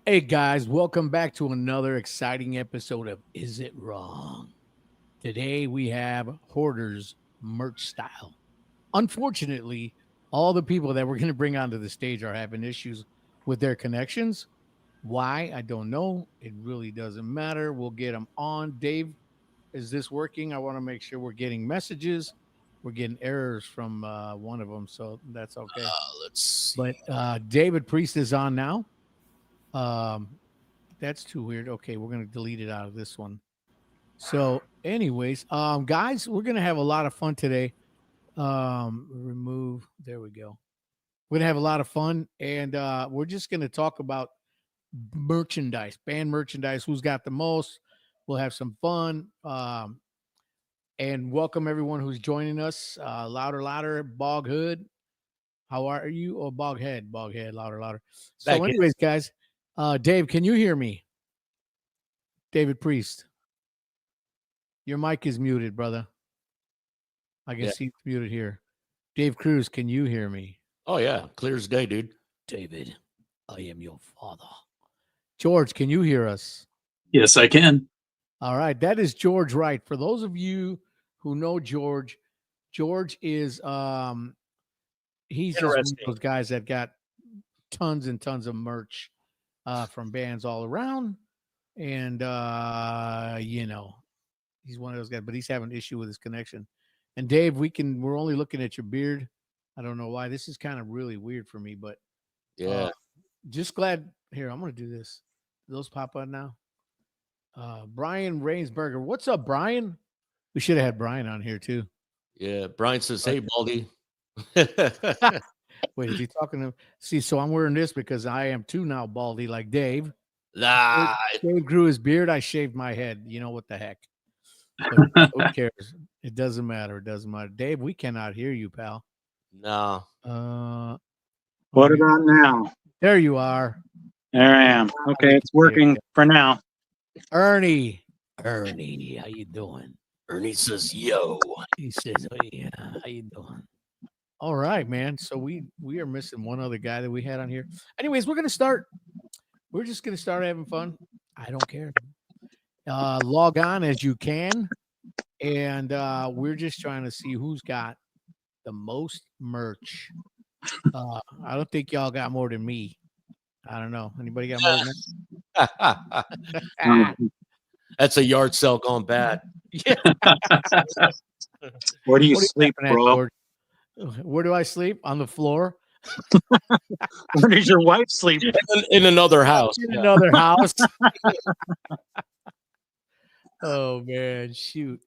Hey guys, welcome back to another exciting episode of Is It Wrong? Today we have Hoarders merch style. Unfortunately, all the people that we're going to bring onto the stage are having issues with their connections. Why? I don't know. It really doesn't matter. We'll get them on. Dave, is this working? I want to make sure we're getting messages. We're getting errors from one of them, so that's okay. Let's see. But David Priest is on now. Um, That's too weird. Okay, we're gonna delete it out of this one. So, anyways, guys, we're gonna have a lot of fun today. Remove. There we go. We're gonna have a lot of fun, and we're just gonna talk about merchandise, band merchandise. Who's got the most? We'll have some fun. And welcome everyone who's joining us. Louder, louder, Bog Hood. How are you? Oh, Bog Head, louder, louder. So, Back in. anyways, guys, Dave, can you hear me? David Priest. Your mic is muted, brother. I can Yeah. see it's muted here. Dave Cruz, can you hear me? Oh yeah, clear as day, dude. David, I am your father. George, can you hear us? Yes, I can. All right, that is George Wright. For those of you who know George, George is he's just one of Interesting. those guys that got tons and tons of merch from bands all around. And he's one of those guys, but he's having an issue with his connection. And Dave, we're only looking at your beard. I don't know why. This is kind of really weird for me, but Yeah. just glad here. I'm gonna do this. Those pop out now. Brian Rainsberger. What's up, Brian? We should have had Brian on here too. Yeah. Brian says, But "Hey, Baldy." wait, is he talking to see? So I'm wearing this because I am too now baldy like Dave. Dave, Nah, Dave grew his beard. I shaved my head. You know what the heck? But who cares? It doesn't matter. It doesn't matter. Dave, we cannot hear you, pal. no. Uh, What about now? there you are. There I am. Now we Okay, it's can hear working you. for now. Ernie. Ernie, how you doing? Ernie says, "Yo." He says, "Oh yeah, how you doing?" All right, man. So we are missing one other guy that we had on here. Anyways, we're gonna start. We're just gonna start having fun. I don't care. Log on as you can, and we're just trying to see who's got the most merch. I don't think y'all got more than me. I don't know. Anybody got more than that? That's a yard sale gone bad. Yeah. Where do you What are you sleep, laughing at, bro? George? Where do I sleep? On the floor? Where does your wife sleep? In another house. In Yeah. another house. Oh man, shoot.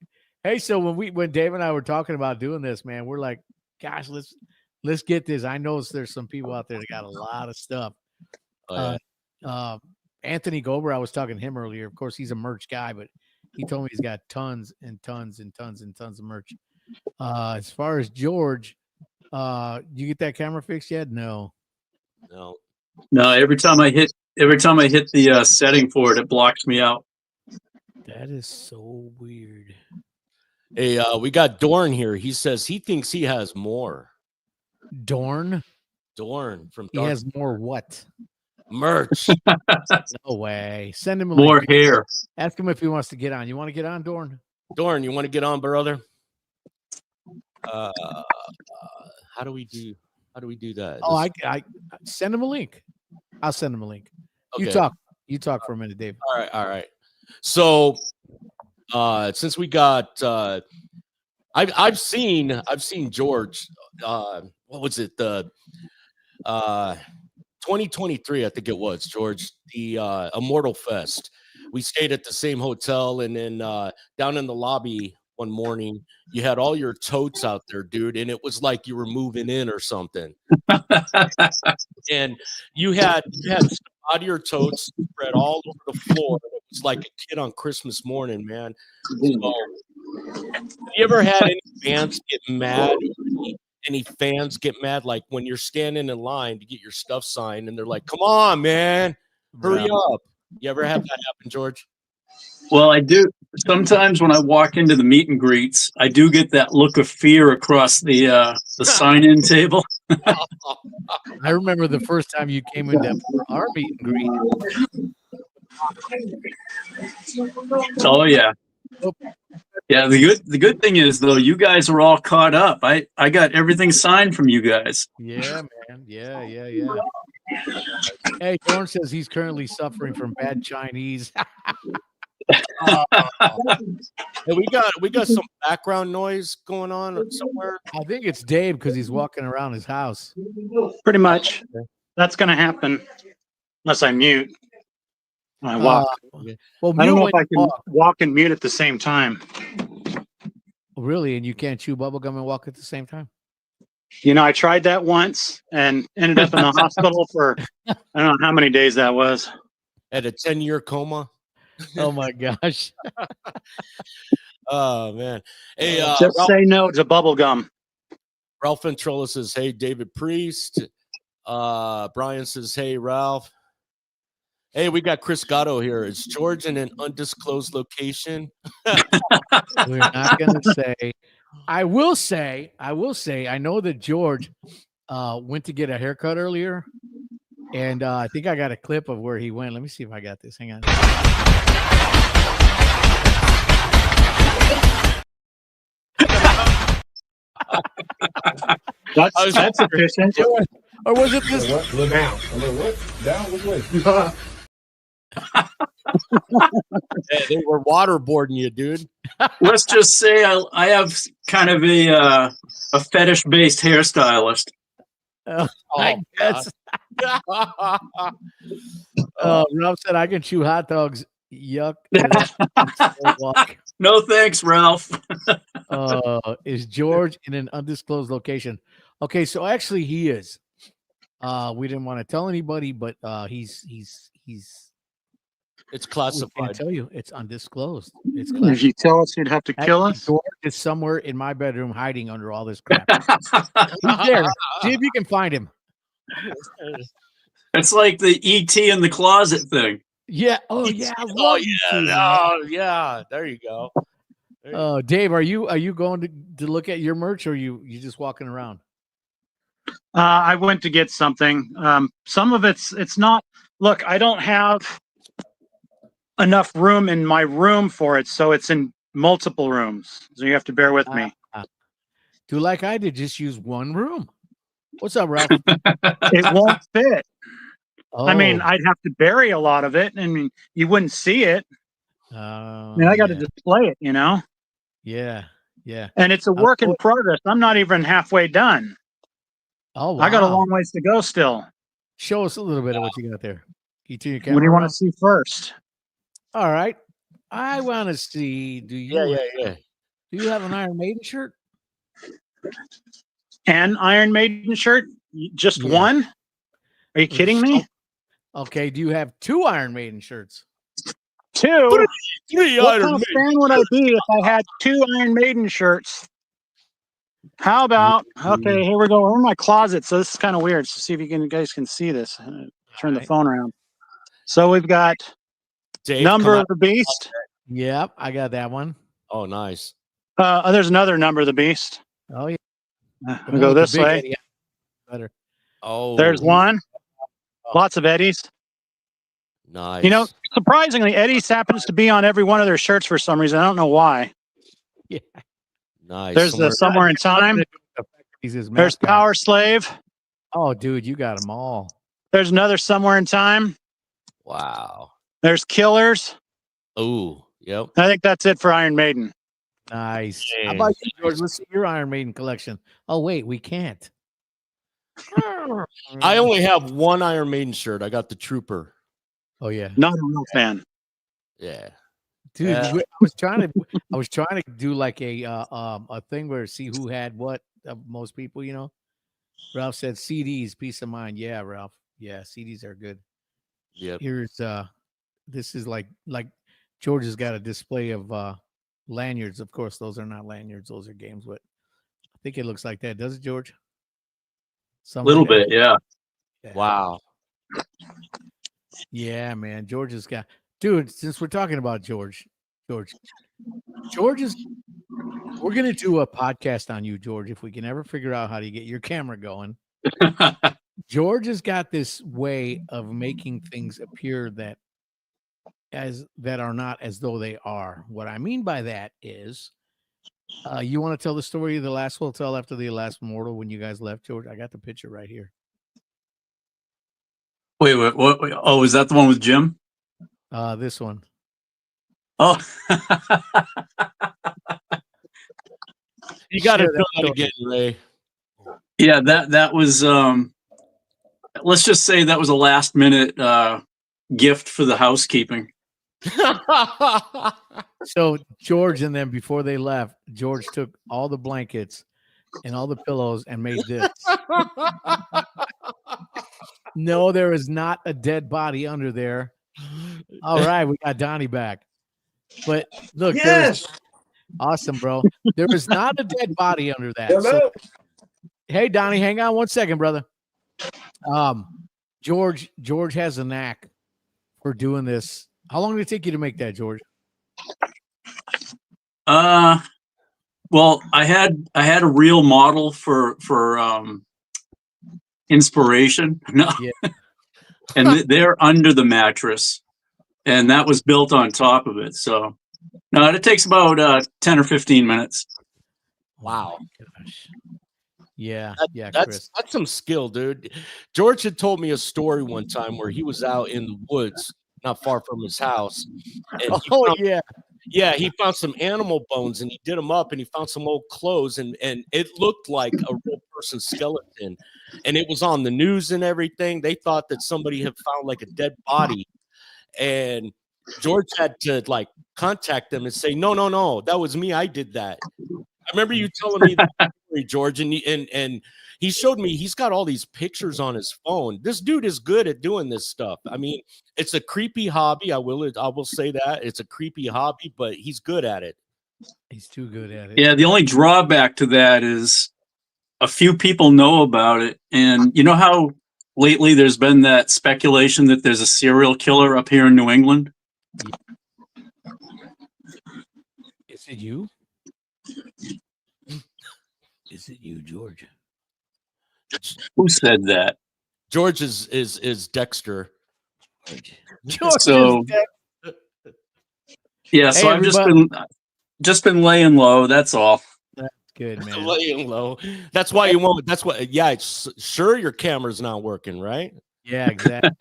Hey, so when Dave and I were talking about doing this, man, we're like, gosh, let's get this. I know there's some people out there that got a lot of stuff. Oh, Uh yeah. Anthony Gober, I was talking to him earlier. Of course, he's a merch guy, but he told me he's got tons and tons and tons and tons of merch. As far as George, you get that camera fixed yet? No. No. No, every time I hit the setting for it, it blocks me out. That is so weird. Hey, we got Dorn here. He says he thinks he has more. Dorn? Dorn from He Dark has more what? merch. No way. Send him a More link. hair. Ask him if he wants to get on. You want to get on, Dorn? Dorn, you want to get on, brother? Uh, how do we do that? Oh, I send him a link. I'll send him a link. You Okay. talk. You talk for a minute, Dave. All right. So, since we got, I've seen George. What was it? The 2023, I think it was, George. The Immortal Fest. We stayed at the same hotel, and then down in the lobby one morning, you had all your totes out there, dude, and it was like you were moving in or something. And you had stuff out of your totes spread all over the floor. It was like a kid on Christmas morning, man. So, have you ever had any fans get mad? Any fans get mad, like when you're standing in line to get your stuff signed, and they're like, "Come on, man, hurry up." You ever have that happen, George? Well, I do. Sometimes when I walk into the meet and greets, I do get that look of fear across the sign-in table. I remember the first time you came into our meet and greet. Oh yeah. Yeah, the good thing is though, you guys are all caught up. I got everything signed from you guys. Yeah, man. Yeah. Hey, Dorn says he's currently suffering from bad Chinese. Uh, hey, we got some background noise going on somewhere. I think it's Dave because he's walking around his house. Pretty much. That's going to happen unless I mute when I walk. Well, I don't know when if I you can walk and mute at the same time. Really, and you can't chew bubble gum and walk at the same time? You know, I tried that once and ended up in the hospital for I don't know how many days that was. At a 10-year coma. Oh my gosh. Oh man. Hey, Just say no to bubble gum. Ralph Ventrola says, "Hey, David Priest." Brian says, "Hey, Ralph." Hey, we got Chris Gatto here. Is George in an undisclosed location? We're not going to say. I will say. I know that George went to get a haircut earlier, and I think I got a clip of where he went. Let me see if I got this. Hang on. That's efficient. Or was it this? Look down. I'm like, what? Down? Which way? Hey, they were waterboarding you, dude. Let's just say I have kind of a fetish based hairstylist. I guess. Ralph said I can chew hot dogs. Yuck. No thanks, Ralph. Is George in an undisclosed location? Okay, so actually he is. We didn't want to tell anybody, but he's It's I classified. can't tell you. It's undisclosed. It's If classified. you tell us, you'd have to kill us. George is somewhere in my bedroom hiding under all this crap. He's there. See if you can find him. It's like the ET in the closet thing. Yeah. Oh yeah. I Oh love yeah. ET. Oh yeah. There you go. Dave, are you going to look at your merch, or you just walking around? I went to get something. Some of it's not. Look, I don't have enough room in my room for it, so it's in multiple rooms. So you have to bear with me. Do like I did, just use one room. What's up, Ralph? It won't fit. I mean, Oh. I'd have to bury a lot of it. I mean, you wouldn't see it. I mean, I got to display it, you know? Yeah. And it's a work in progress. I'm not even halfway done. Oh, wow. I got a long ways to go still. Show us a little bit of what you got there. You turn your camera What do you want around? to see first? All right. I want to see. Do you do you have an Iron Maiden shirt? An Iron Maiden shirt? Just one? Are you kidding me? Okay. Do you have two Iron Maiden shirts? Two? Three What Iron kind of Maiden. fan would I be if I had two Iron Maiden shirts? How about, okay, here we go. We're in my closet, so this is kind of weird. So see if you guys can see this. Turn the phone around. So we've got Dave, Number of the Beast. Yep, I got that one. Oh, nice. There's another Number of the Beast. Oh, yeah. We go this way. Eddie. Better. Oh, There's one. Lots of Eddies. nice. You know, surprisingly, Eddie's happens to be on every one of their shirts for some reason. I don't know why. Yeah. nice. There's the Somewhere in Time. He's his There's mascot. Power Slave. Oh, dude, you got them all. There's another Somewhere in Time. Wow. There's Killers. Oh, yep. I think that's it for Iron Maiden. Nice. How Dang. about you, George? Let's see your Iron Maiden collection. Oh, wait, we can't. I only have one Iron Maiden shirt. I got the Trooper. Oh, yeah. Not a real fan. Yeah. Dude, Yeah. I was trying to do like a thing where see who had what most people, you know. Ralph said CDs, peace of mind. Yeah, Ralph. Yeah, CDs are good. Yep. Here's this is like George has got a display of lanyards. Of course, those are not lanyards, those are games, but I think it looks like that, does it, George? A little bit, yeah. Wow. Yeah, man. George has got, dude, since we're talking about George is, we're going to do a podcast on you, George, if we can ever figure out how to get your camera going. George has got this way of making things appear that are not as though they are. What I mean by that is, you want to tell the story of the last hotel after the last mortal when you guys left, George? I got the picture right here. Wait, what? Oh, is that the one with Jim? This one. Oh, You got to Share do that that again, Ray. yeah. That was. Let's just say that was a last minute gift for the housekeeping. So George and them, before they left, George took all the blankets and all the pillows and made this. No, there is not a dead body under there. All right, we got Donnie back. But look, Yes. awesome, bro. There is not a dead body under that. So, Hello. hey, Donnie, hang on one second, brother. George has a knack for doing this. How long did it take you to make that, George? Well, I had a real model for inspiration. No, Yeah. and they're under the mattress, and that was built on top of it. So, no, it takes about 10 or 15 minutes. Wow. Gosh. Yeah, That's Chris. some skill, dude. George had told me a story one time where he was out in the woods, not far from his house. And he found some animal bones and he did them up, and he found some old clothes, and it looked like a real person's skeleton. And it was on the news and everything. They thought that somebody had found like a dead body. And George had to like contact them and say, no, that was me. I did that. I remember you telling me that story, George, and he showed me he's got all these pictures on his phone. This dude is good at doing this stuff. I mean, it's a creepy hobby. I will say that. It's a creepy hobby, but he's good at it. He's too good at it. Yeah, the only drawback to that is a few people know about it. And you know how lately there's been that speculation that there's a serial killer up here in New England? Is it you? Is it you, George? Who said that? George is Dexter. George So, yeah, so Hey, I've everybody. just been laying low. That's all. That's good, man. Laying low. That's why you won't. That's what. Yeah, it's, sure. Your camera's not working, right? Yeah, exactly.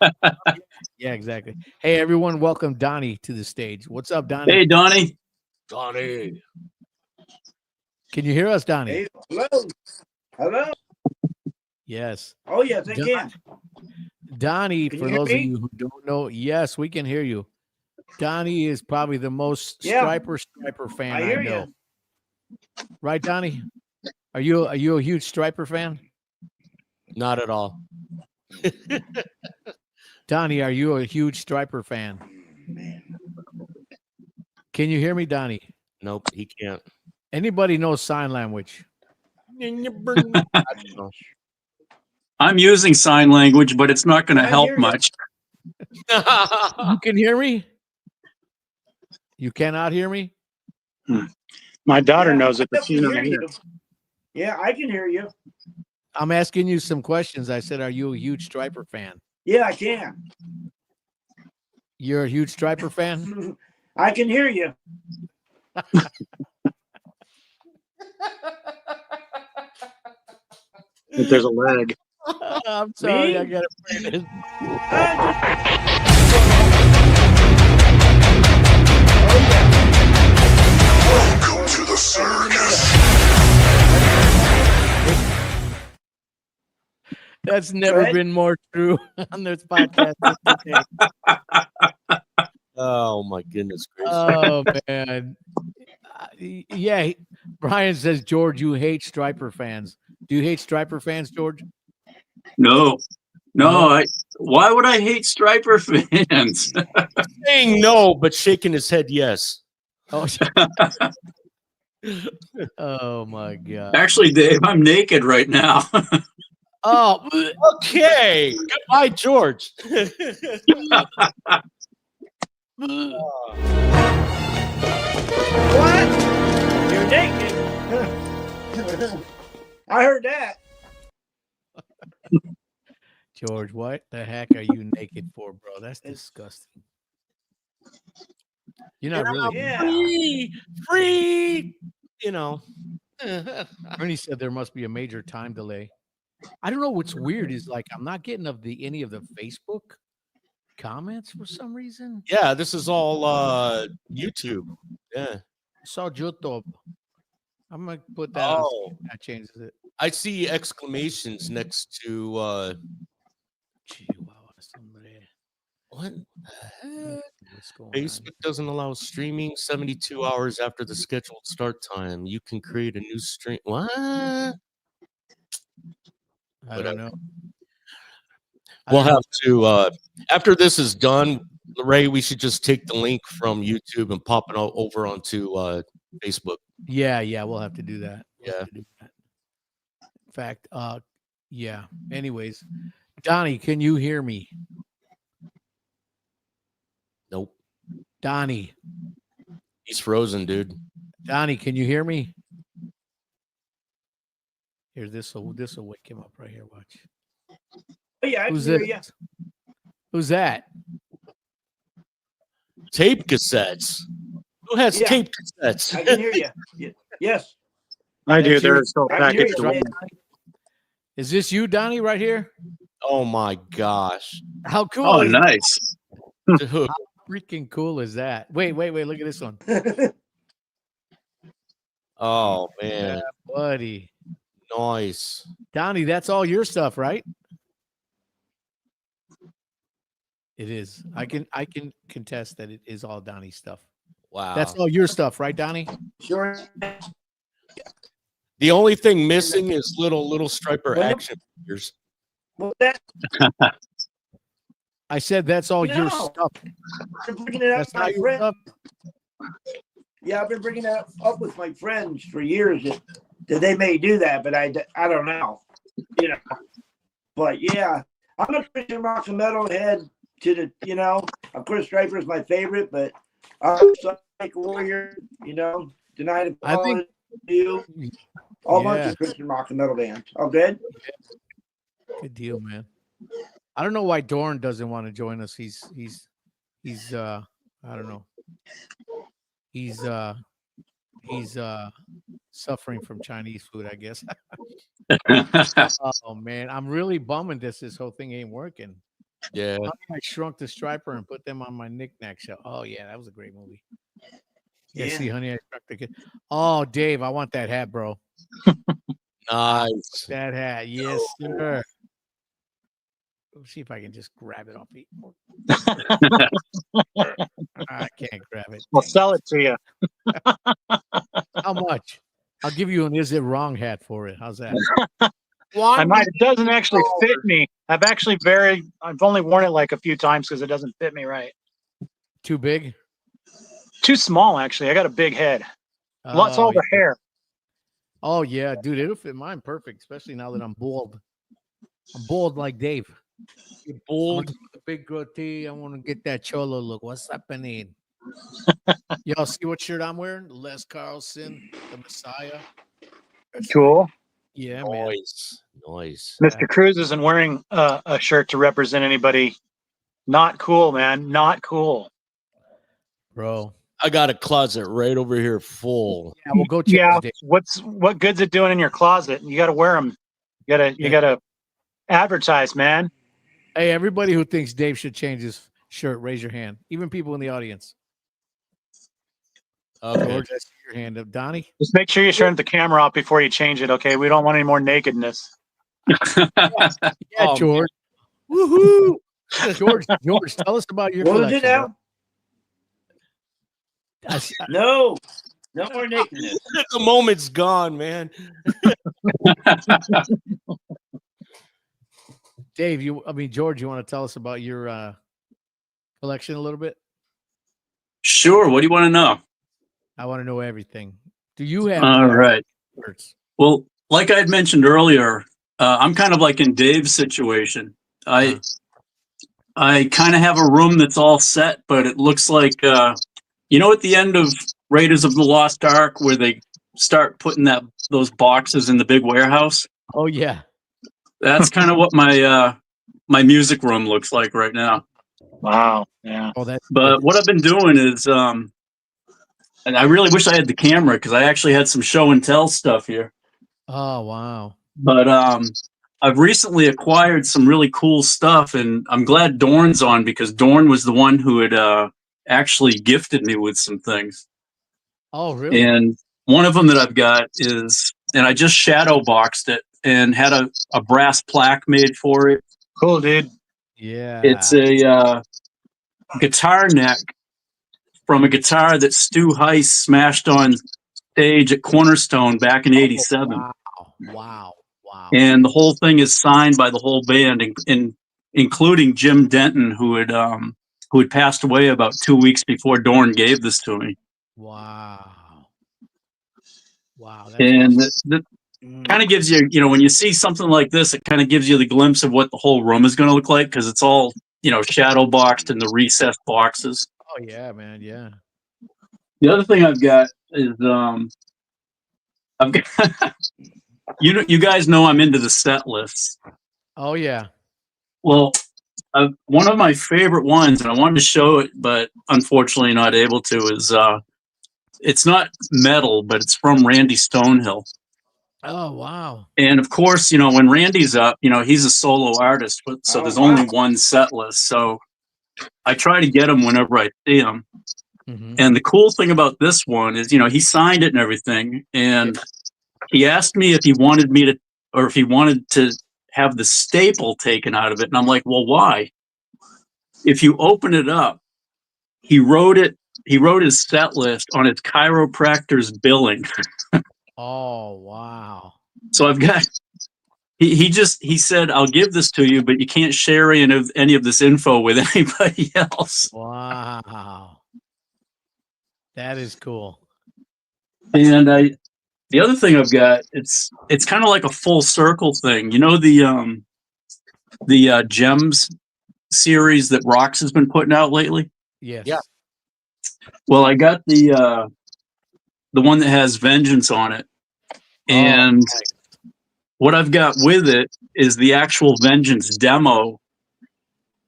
Yeah, exactly. Hey, everyone, welcome Donnie to the stage. What's up, Donnie? Hey, Donnie. Donnie. Can you hear us, Donnie? Hey, hello. Hello. Yes. Oh yes, I can. Donnie, Can for you hear those of me? you who don't know, yes, we can hear you. Donnie is probably the most Yeah. Striper fan I I hear know. you. Right, Donnie? Are you a huge Striper fan? Not at all. Donnie, are you a huge Striper fan? Can you hear me, Donnie? Nope, he can't. Anybody knows sign language? I don't know. I'm using sign language, but it's not going to I help hear you. much. You can hear me? You cannot hear me? My daughter Yeah, knows it, I but she's can not hear here. you. Yeah, I can hear you. I'm asking you some questions. I said, are you a huge Striper fan? Yeah, I can. You're a huge Striper fan? I can hear you. If there's a lag. I'm sorry, Me? I got to play this. Welcome to the circus. That's never Right? been more true on this podcast. Oh my goodness gracious! Oh man, yeah. Brian says, George, you hate Striper fans. Do you hate Striper fans, George? No. No. Why would I hate Striper fans? Saying no, but shaking his head yes. Oh, oh my God. Actually, Dave, I'm naked right now. Oh, Okay. Goodbye, George. What? You're naked. I heard that. George, what the heck are you naked for, bro? That's disgusting. You're not really. Yeah. Free. You know. Ernie said there must be a major time delay. I don't know what's weird is like I'm not getting any of the Facebook comments for some reason. Yeah, this is all YouTube. Yeah. Saw YouTube. I'm gonna put that on. Oh, That changes it. I see exclamations next to Chihuahua, somebody. what the heck? What's going on? Facebook doesn't allow streaming 72 hours after the scheduled start time. You can create a new stream. What? I Whatever. don't know. We'll have to after this is done, Ray. We should just take the link from YouTube and pop it over onto Facebook. Yeah, we'll have to do that. Yeah. In fact, yeah. Anyways, Donnie, can you hear me? Nope, Donnie, he's frozen, dude. Donnie, can you hear me? Here, this will wake him up right here. Watch. Oh, yeah, I Who's can hear this? Who's that? Tape cassettes. Who has Yeah. tape cassettes? you. I can hear you. Yes. I do. That's you. They're still I can hear packaged you. away. Is this you, Donnie, right here? Oh my gosh. How cool! Oh, is nice. Dude. freaking cool is that? Wait. Look at this one. Oh man. Yeah, buddy. Nice. Donnie, that's all your stuff, right? It is. I can contest that it is all Donnie's stuff. Wow. That's all your stuff, right, Donnie? Sure. The only thing missing is little striper Well, action figures. Well, that, I said that's all your No. stuff. I'm bringing it up That's with my not your friends. stuff. Yeah, I've been bringing that up with my friends for years that they may do that, but I don't know. You know. But yeah, I'm a Christian rock and metal head to the, of course, Striper is my favorite, but I'm like Warrior, Denied I think- you. All bunch Yeah. of Christian rock and metal bands. All good? Good deal, man. I don't know why Dorn doesn't want to join us. He's I don't know. He's suffering from Chinese food, I guess. Oh man, I'm really bumming this whole thing ain't working. Yeah. I Shrunk the Striper and put them on my knickknack show. Oh yeah, that was a great movie. Yeah, Yeah. see, Honey, I Shrunk the Kid. Oh, Dave, I want that hat, bro. Nice. That hat, yes, sir. Let's see if I can just grab it off the. I can't grab it. I'll sell it to you. How much? I'll give you an "Is It Wrong" hat for it. How's that? I might. It doesn't actually fit me. I've only worn it like a few times because it doesn't fit me right. Too big? Too small, actually. I got a big head. Lots all the hair. Oh yeah, dude, it'll fit mine perfect, especially now that I'm bald. I'm bald like Dave. You're bold. The big goatee. I want to get that cholo look. What's happening? Y'all see what shirt I'm wearing? Les Carlson, the Messiah. Cool. Yeah, man. Nice. Mr. Cruz isn't wearing a shirt to represent anybody. Not cool, man. Not cool. Bro. I got a closet right over here full. Yeah, we'll go check Yeah. Dave. What good's it doing in your closet? You got to wear them. You gotta advertise, man. Hey, everybody who thinks Dave should change his shirt, raise your hand. Even people in the audience. Okay. George, I see your hand up. Donnie? Just make sure you turn the camera off before you change it. Okay, we don't want any more nakedness. Yeah, Oh, George. Woohoo! George, tell us about your What was it collection. now? Bro. I see- No more nakedness. The moment's gone, man. Dave, George, you want to tell us about your collection a little bit? Sure. What do you want to know? I want to know everything. Do you have All right. shirts? Well, like I had mentioned earlier, I'm kind of like in Dave's situation. I kind of have a room that's all set, but it looks like, at the end of Raiders of the Lost Ark, where they start putting those boxes in the big warehouse. Oh yeah. That's kind of what my music room looks like right now. Wow. Yeah. Oh, that's But what I've been doing is, and I really wish I had the camera because I actually had some show and tell stuff here. oh wow. But I've recently acquired some really cool stuff, and I'm glad Dorn's on because Dorn was the one who had actually gifted me with some things. Oh really? And one of them that I've got is, and I just shadow boxed it and had a brass plaque made for it. Cool, dude. Yeah. It's a guitar neck from a guitar that Stu Heiss smashed on stage at Cornerstone back in '87. Wow. Wow. Wow. And the whole thing is signed by the whole band, including Jim Denton, who had passed away about 2 weeks before Dorn gave this to me. Wow. Wow. That's And awesome. the kind of gives you, when you see something like this, it kind of gives you the glimpse of what the whole room is going to look like because it's all, shadow boxed in the recessed boxes. Oh yeah, man. Yeah. The other thing I've got is I've got you guys know I'm into the set lists. Oh yeah. Well, one of my favorite ones, and I wanted to show it, but unfortunately not able to, is it's not metal, but it's from Randy Stonehill. Oh wow. And of course, when Randy's up, he's a solo artist, so there's only one set list. So I try to get him whenever I see him. Mm-hmm. And the cool thing about this one is, he signed it and everything. And he asked me if he wanted me to, or if he wanted to have the staple taken out of it. And I'm like, well, why? If you open it up, he wrote his set list on his chiropractor's billing. Oh wow. So I've got, he said, I'll give this to you, but you can't share any of this info with anybody else. Wow. That is cool. And the other thing I've got, it's kind of like a full circle thing. The Gems series that Rox has been putting out lately? Yes. Yeah. Well, I got the one that has Vengeance on it. And what I've got with it is the actual Vengeance demo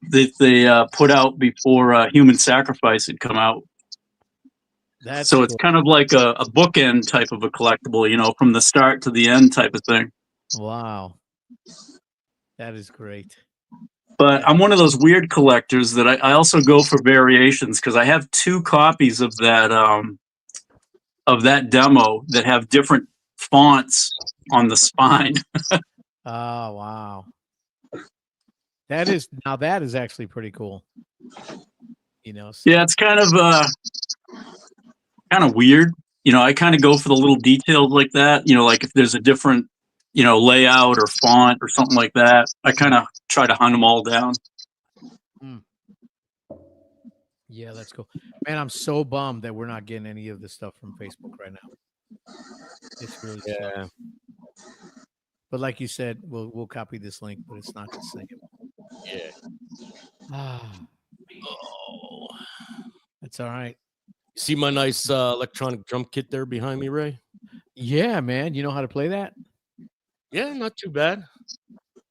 that they put out before Human Sacrifice had come out. That's So it's cool. kind of like a bookend type of a collectible, from the start to the end type of thing. Wow. That is great. But I'm one of those weird collectors that I also go for variations because I have 2 copies of that demo that have different fonts on the spine. Oh wow. That is actually pretty cool. So, Yeah, it's kind of weird. I kind of go for the little details like that. Like if there's a different, layout or font or something like that, I kind of try to hunt them all down. Yeah, that's cool. Man, I'm so bummed that we're not getting any of this stuff from Facebook right now. It's really sad. But like you said, we'll copy this link, but it's not the same. Yeah. Oh, that's all right. See my nice electronic drum kit there behind me, Ray? Yeah, man. You know how to play that? Yeah, not too bad.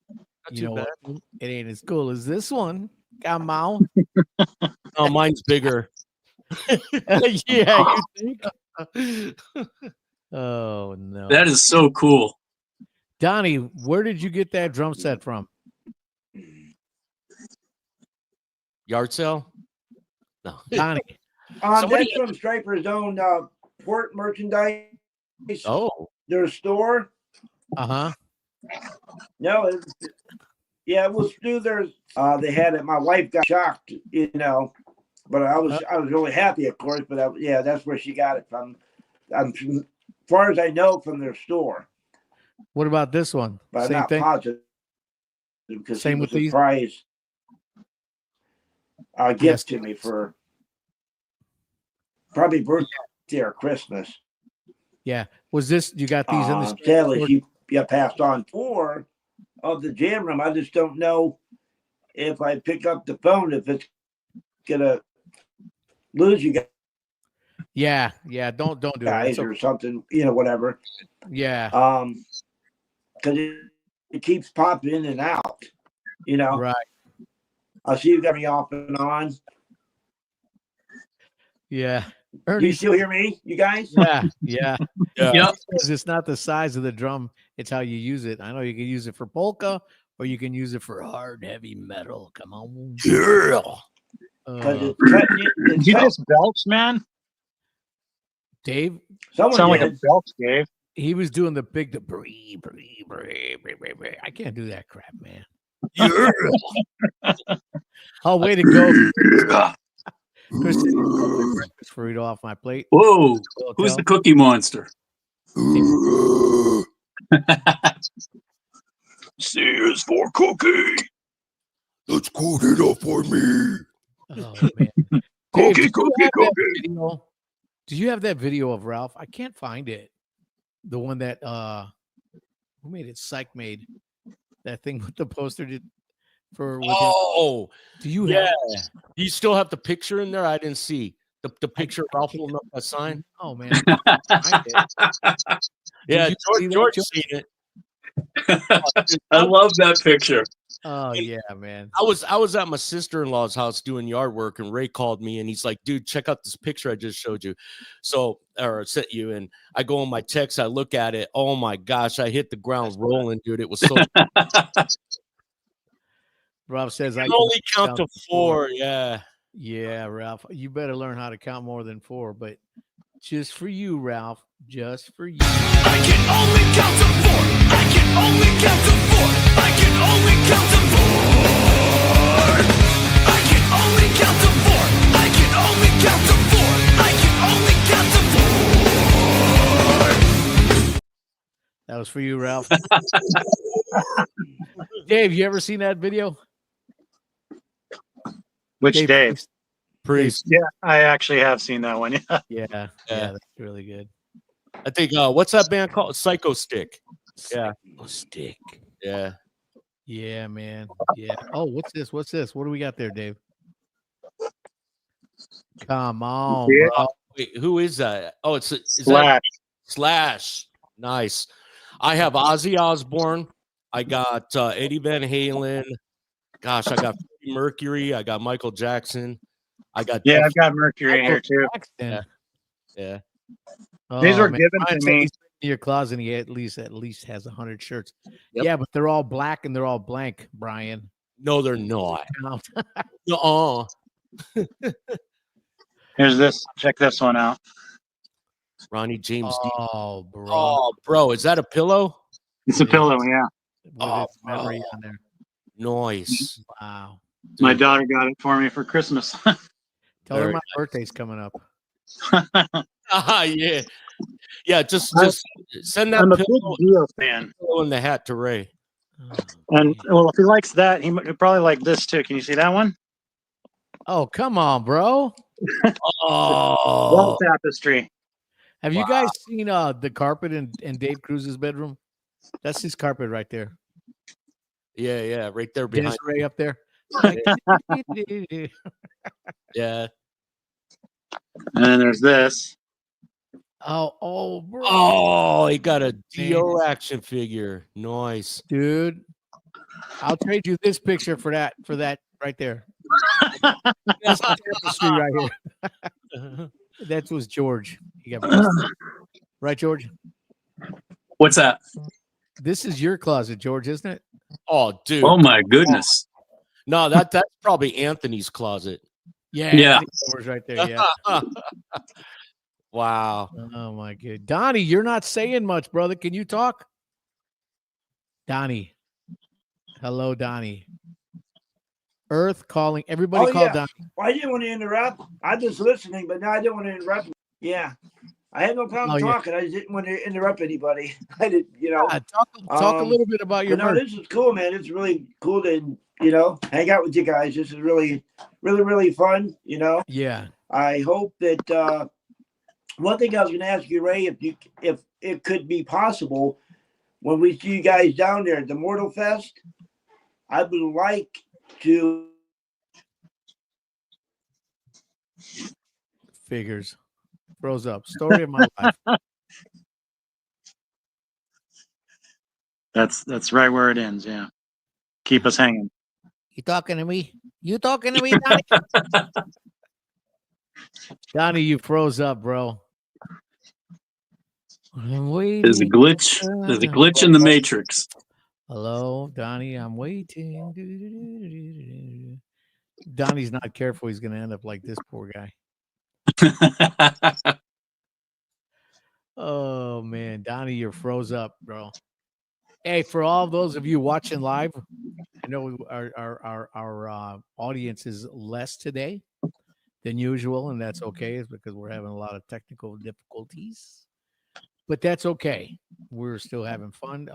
Not You too know bad. what? It ain't as cool as this one. Come on. Oh, mine's bigger. Yeah, you think? Oh no. That is so cool. Donnie, where did you get that drum set from? Yard sale? No. Donnie. That's from Striper's own port merchandise. Oh. Their store. Uh-huh. No, it was through their. They had it. My wife got shocked, but I was really happy, of course. But that's where she got it from. As far as I know, from their store. What about this one? But Same I'm not thing. positive because Same it was with a these? surprise gift Yes. to me for probably birthday or Christmas. Yeah. Was this you got these in the store? Sadly, she passed on 4 of the jam room. I just don't know if I pick up the phone if it's gonna lose you guys. Yeah. Don't do it. Or something, whatever. Yeah. Because it keeps popping in and out. You know, Right. I see you got me off and on. Yeah. You Ernie still says, hear me, you guys? yeah, yeah. Yeah. Yep. He says it's not the size of the drum, it's how you use it. I know you can use it for polka or you can use it for hard, heavy metal. Come on. Yeah. Because Uh, it's cutting it. Did you just belch, man? Dave, Someone Sound like a did. belch, Dave. he was doing the bree. I can't do that crap, man. Yeah. Oh, way to go. Yeah. Chris said he's got my breakfast burrito off my plate. Whoa. Well, Who's tell- the Cookie Monster? C is for cookie. Let's cook it up for me. Oh man. Dave, Cookie, did you cookie, have that cookie. video? Do you have that video of Ralph? I can't find it. The one that who made it? Psych made that thing with the poster did for with him. Oh, Do you yeah. have Do you still have the picture in there? I didn't see the picture of Ralph holding up that sign. Oh man, I can't find it. Yeah, you see that, George George? seen it. I love that picture. Oh yeah, man. I was at my sister-in-law's house doing yard work, and Ray called me and he's like, dude, check out this picture I just showed you. So, or sent you, and I go on my text, I look at it. Oh my gosh, I hit the ground rolling, dude. It was so Ralph says I I can can only count to 4. Yeah. Yeah, Ralph, you better learn how to count more than 4, but just for you, Ralph, just for you. I can only count to 4. I can only count to 4. I can only count to 4. I can only count to 4. I can only count to 4. I can only count to 4. That was for you, Ralph. Dave, you ever seen that video? Which Dave? Priest. Priest. Yeah, I actually have seen that one. Yeah. Yeah, that's really good. I think what's that band called? Psycho Stick. Yeah. Stick. Yeah. Yeah, man. Yeah. Oh, what's this? What's this? What do we got there, Dave? Come on, Yeah. bro. Wait, who is that? Oh, is that Slash. Slash. Nice. I have Ozzy Osbourne. I got Eddie Van Halen. Gosh, I got Freddie Mercury. I got Michael Jackson. I got Yeah, Jeff- I've got Mercury in here too. Jackson. yeah. These were man. given Brian to said me. he's in your closet and he at least has 100 shirts. Yep. Yeah, but they're all black and they're all blank, Brian. No, they're not. Count. No. Here's this. Check this one out. Ronnie James Dio. Oh, bro. Oh, bro, is that a pillow? It's a Yeah. pillow. Yeah, With Oh, its memory bro. on there. Nice. Wow. my Dude, daughter got it for me for Christmas. Tell her Very my birthday's coming up. yeah. Yeah, just send that I'm a big pillow Dio fan, in the hat to Ray. Oh, and geez. well, if he likes that, he would probably like this too. Can you see that one? Oh, come on, bro. Oh, Wall tapestry. Have you guys seen the carpet in Dave Cruz's bedroom? That's his carpet right there. yeah, right there behind. Desiree up there. Yeah. And then there's this. oh, bro. Oh, he got a Dio action figure. Nice. Dude, I'll trade you this picture for that right there. That's the tapestry right here. That was George. You got right, George. What's that? This is your closet, George, isn't it? Oh, dude. Oh my goodness. No, that's probably Anthony's closet. Yeah. Yeah. Anthony Covers right there. Yeah. Wow. Oh my god, Donnie, you're not saying much, brother. Can you talk? Donnie. Hello, Donnie. Earth calling. Everybody Oh, call yeah. Donnie. Well, I didn't want to interrupt. I'm just listening, but now I didn't want to interrupt. Yeah. I had no problem Oh, yeah. talking. I just didn't want to interrupt anybody. I did, you know. Talk a little bit about your But no, merch. this is cool, man. It's really cool to, hang out with you guys. This is really, really, really fun, Yeah. I hope that one thing I was going to ask you, Ray, if it could be possible when we see you guys down there at the Mortal Fest, I would like to. Figures. Froze up. Story of my life. That's right where it ends. Yeah. Keep us hanging. You talking to me? You talking to me, Donnie? Donnie, you froze up, bro. I'm waiting. There's a glitch. There's a glitch in the matrix. Hello, Donnie. I'm waiting. Donnie's not careful. He's going to end up like this poor guy. Oh, man. Donnie, you're froze up, bro. Hey, for all those of you watching live, I know our audience is less today than usual, and that's okay. It's because we're having a lot of technical difficulties, but that's okay. We're still having fun.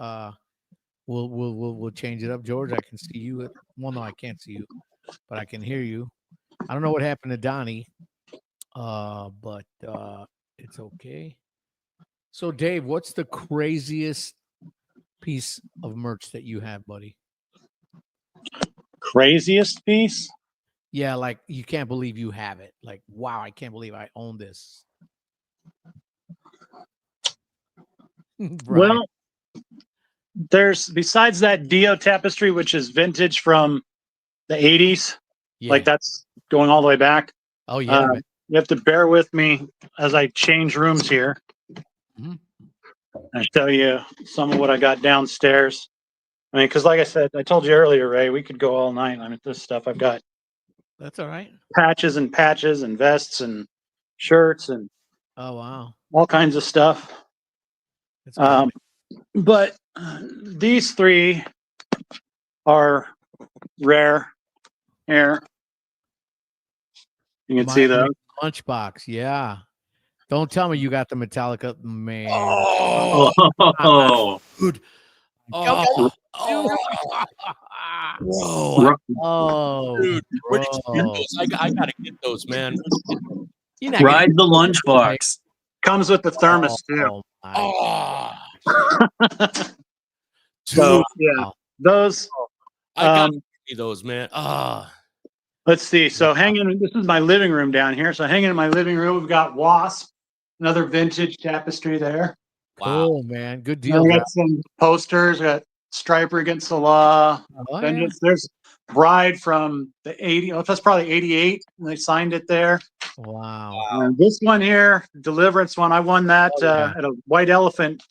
We'll change it up, George. I can see you. Well, no, I can't see you, but I can hear you. I don't know what happened to Donnie, but it's okay. So, Dave, what's the craziest piece of merch that you have, buddy? Craziest piece? Yeah, like you can't believe you have it. Like, wow, I can't believe I own this. Well, there's besides that Dio tapestry, which is vintage from the 80s, yeah. like that's going all the way back. Oh yeah, man. You have to bear with me as I change rooms here. Mhm. I show you some of what I got downstairs. I mean, because like I said, I told you earlier, Ray, we could go all night. I mean, this stuff I've got That's all right. patches and vests and shirts and Oh wow, all kinds of stuff. that's cool. But these three are rare here. You can see those. Lunchbox. Yeah. Don't tell me you got the Metallica, man. Oh, Dude. Oh, Whoa. oh, Dude, where did you get bro. those? I gotta get those, man. You're not gonna- Ride the lunchbox. Comes with the thermos too. Oh, my. Oh, So dude, yeah, those. I gotta see those, man. Let's see. So hanging. This is my living room down here. So hanging in my living room, we've got Wasp, another vintage tapestry there. Wow. Cool, man. Good deal. We Doc. got some posters. We got Striper Against the Law. Oh, yeah. Vengeance. There's Bride from the 80. Oh, that's probably 88. And they signed it there. Wow. And this one here, Deliverance one, I won that yeah. at a White Elephant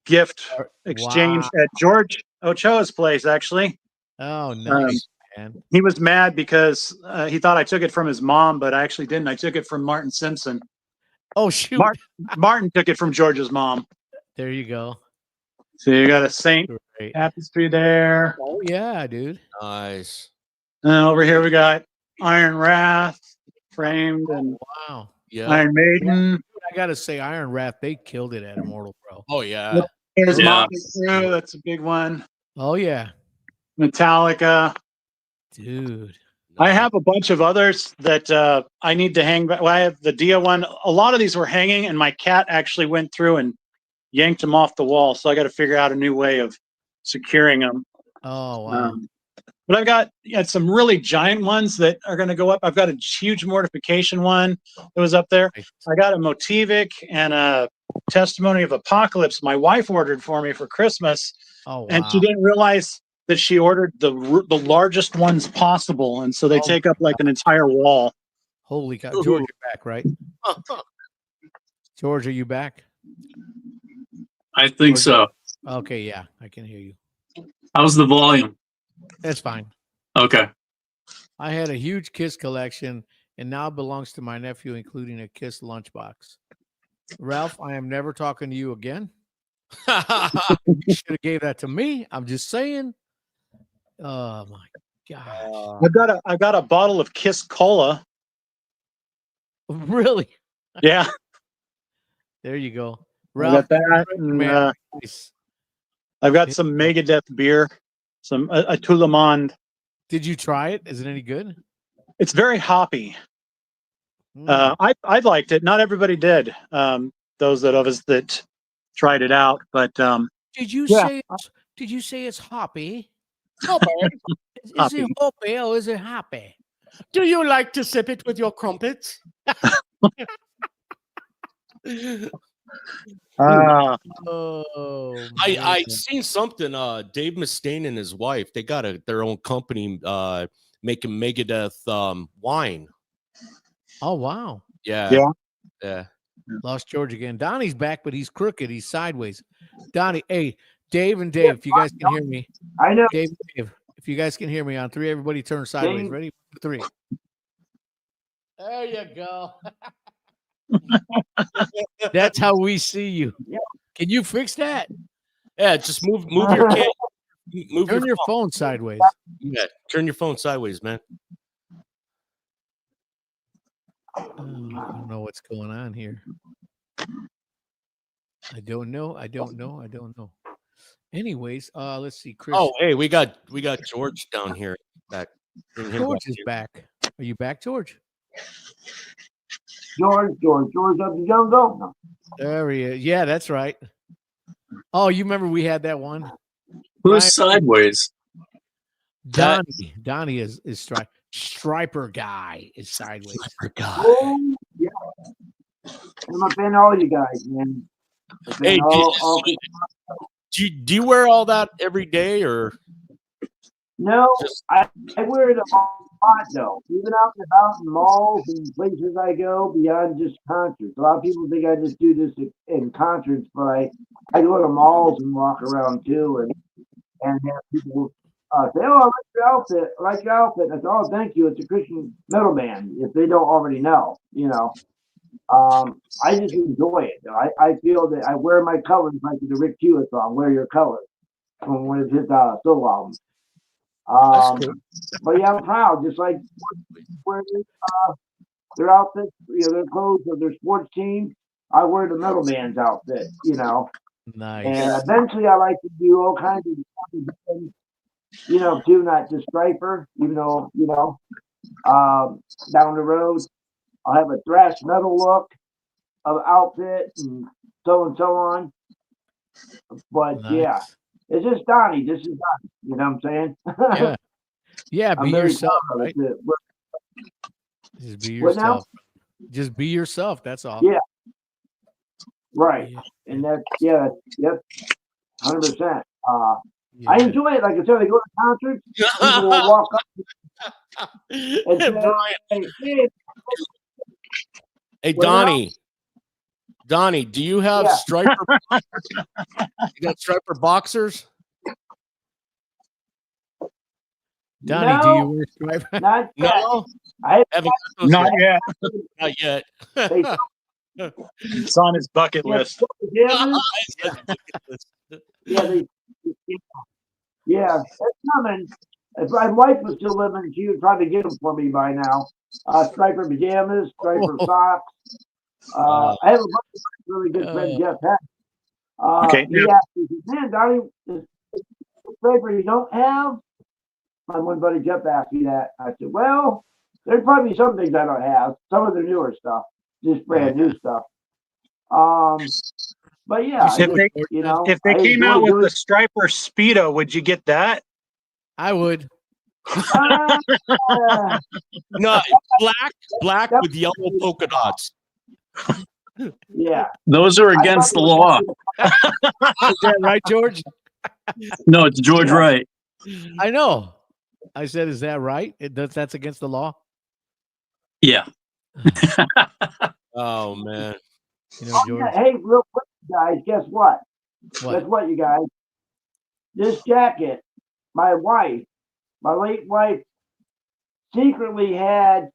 gift exchange at George Ochoa's place, actually. Oh, nice, man. He was mad because he thought I took it from his mom, but I actually didn't. I took it from Martin Simpson. Oh, shoot. Martin took it from George's mom. There you go. So you got a Saint Great. tapestry there. Oh, yeah, dude. Nice. And over here we got Iron Wrath framed and Wow. Yeah. Iron Maiden. I got to say, Iron Wrath, they killed it at Immortal, bro. Oh yeah. There's Yeah. Motley Crue. That's a big one. Oh, yeah. Metallica. Dude. I have a bunch of others that I need to hang back. Well, I have the Dia one. A lot of these were hanging, and my cat actually went through and yanked them off the wall. So I got to figure out a new way of securing them. Oh, wow. But I've got some really giant ones that are going to go up. I've got a huge Mortification one that was up there. I got a Motivic and a Testimony of Apocalypse my wife ordered for me for Christmas. Oh, wow. And she didn't realize that she ordered the largest ones possible. And so they take up like an entire wall. Holy cow. George, you're back, right? George, are you back? I think so. Okay, yeah, I can hear you. How's the volume? That's fine. Okay. I had a huge Kiss collection, and now it belongs to my nephew, including a Kiss lunchbox. Ralph, I am never talking to you again. You should have gave that to me. I'm just saying. Oh my gosh. I've got a bottle of Kiss Cola. Really? Yeah. There you go. I Ralph, got that. man, nice. I've got some Megadeth beer, some a Toulamond. Did you try it? Is it any good? It's very hoppy. I liked it. Not everybody did. Those of us that tried it out, but did you yeah. say? Did you say it's hoppy? Hoppy. Is Hoppy. it hoppy or is it happy? Do you like to sip it with your crumpets? Oh, I man. seen something. Dave Mustaine and his wife, they got their own company making Megadeth wine. Oh, wow. Yeah. Yeah. Yeah. Lost George again. Donnie's back, but he's crooked. He's sideways. Donnie, hey, Dave and Dave, if you guys can hear me. I know. Dave, if you guys can hear me on 3, everybody turn sideways. Dave. Ready? 3. There you go. That's how we see you. Yeah. Can you fix that? Yeah, just move your camera. Move Turn your phone. phone sideways. Yeah, turn your phone sideways, man. I don't know what's going on here. I don't know. Anyways, let's see. Chris. Oh, hey, we got George down here back. Bring him George back is here. back. Are you back, George? George of the jungle. No. There he is. Yeah, that's right. Oh, you remember we had that one? Who's Brian- sideways? Donnie is Striper guy is sideways. Oh, yeah. I'm a fan of all you guys, man. Hey, All- do you wear all that every day or No, just I wear it a lot though. Even out and about in malls and places I go beyond just concerts. A lot of people think I just do this in concerts, but I go to malls and walk around too, and have people say, "Oh, I like your outfit. I like your outfit." And I say, "Oh, thank you. It's a Christian metal band." If they don't already know, I just enjoy it. I feel that I wear my colors like the Rick Hewitt song, "Wear Your Colors," from one of his solo albums. Cool. But yeah, I'm proud. Just like wearing their outfits, their clothes of their sports team. I wear the metal band's outfit, Nice. And eventually, I like to do all kinds of things, too, not just Striper. Even though, down the road, I'll have a thrash metal look of outfit and so on. But Nice. yeah, it's just Donnie. This is Donnie. You know what I'm saying? Yeah. Yeah, I'm be very yourself, proud of right? it. Just be What now? yourself. Just be yourself. That's all. Yeah. Right. Yeah. And that's, yep, 100%. I Yeah. enjoy it. Like I said, I go to concerts, people will walk up and say, Brian. hey, Hey, Well, Donnie, do you have Yeah. striper? You got striper boxers? Donnie, do you wear stripe? not yet. No, I haven't got those Not yet. yet. Not yet. They- It's on his bucket list. Yeah, it's coming. If my wife was still living, she would probably get them for me by now. Striper pajamas, striper socks. I have a bunch of really good friends, Jeff Heck. Okay, He asked me, he said, "Man, Donnie, this striper you don't have?" My one buddy Jeff asked me that. I said, "Well, there's probably some things I don't have. Some of the newer stuff, just brand new stuff." But yeah, If they- If they I came enjoy out with doing- the Striper Speedo, would you get that? I would. Uh, No, black with yellow polka dots. yeah. Those are against the law. Is that right, George? No, it's George Yeah. Wright. I know. I said, is that right? That's against the law? Yeah. Oh man. George. Hey, real quick, guys, guess what? What? Guess what, you guys? This jacket, my late wife, secretly had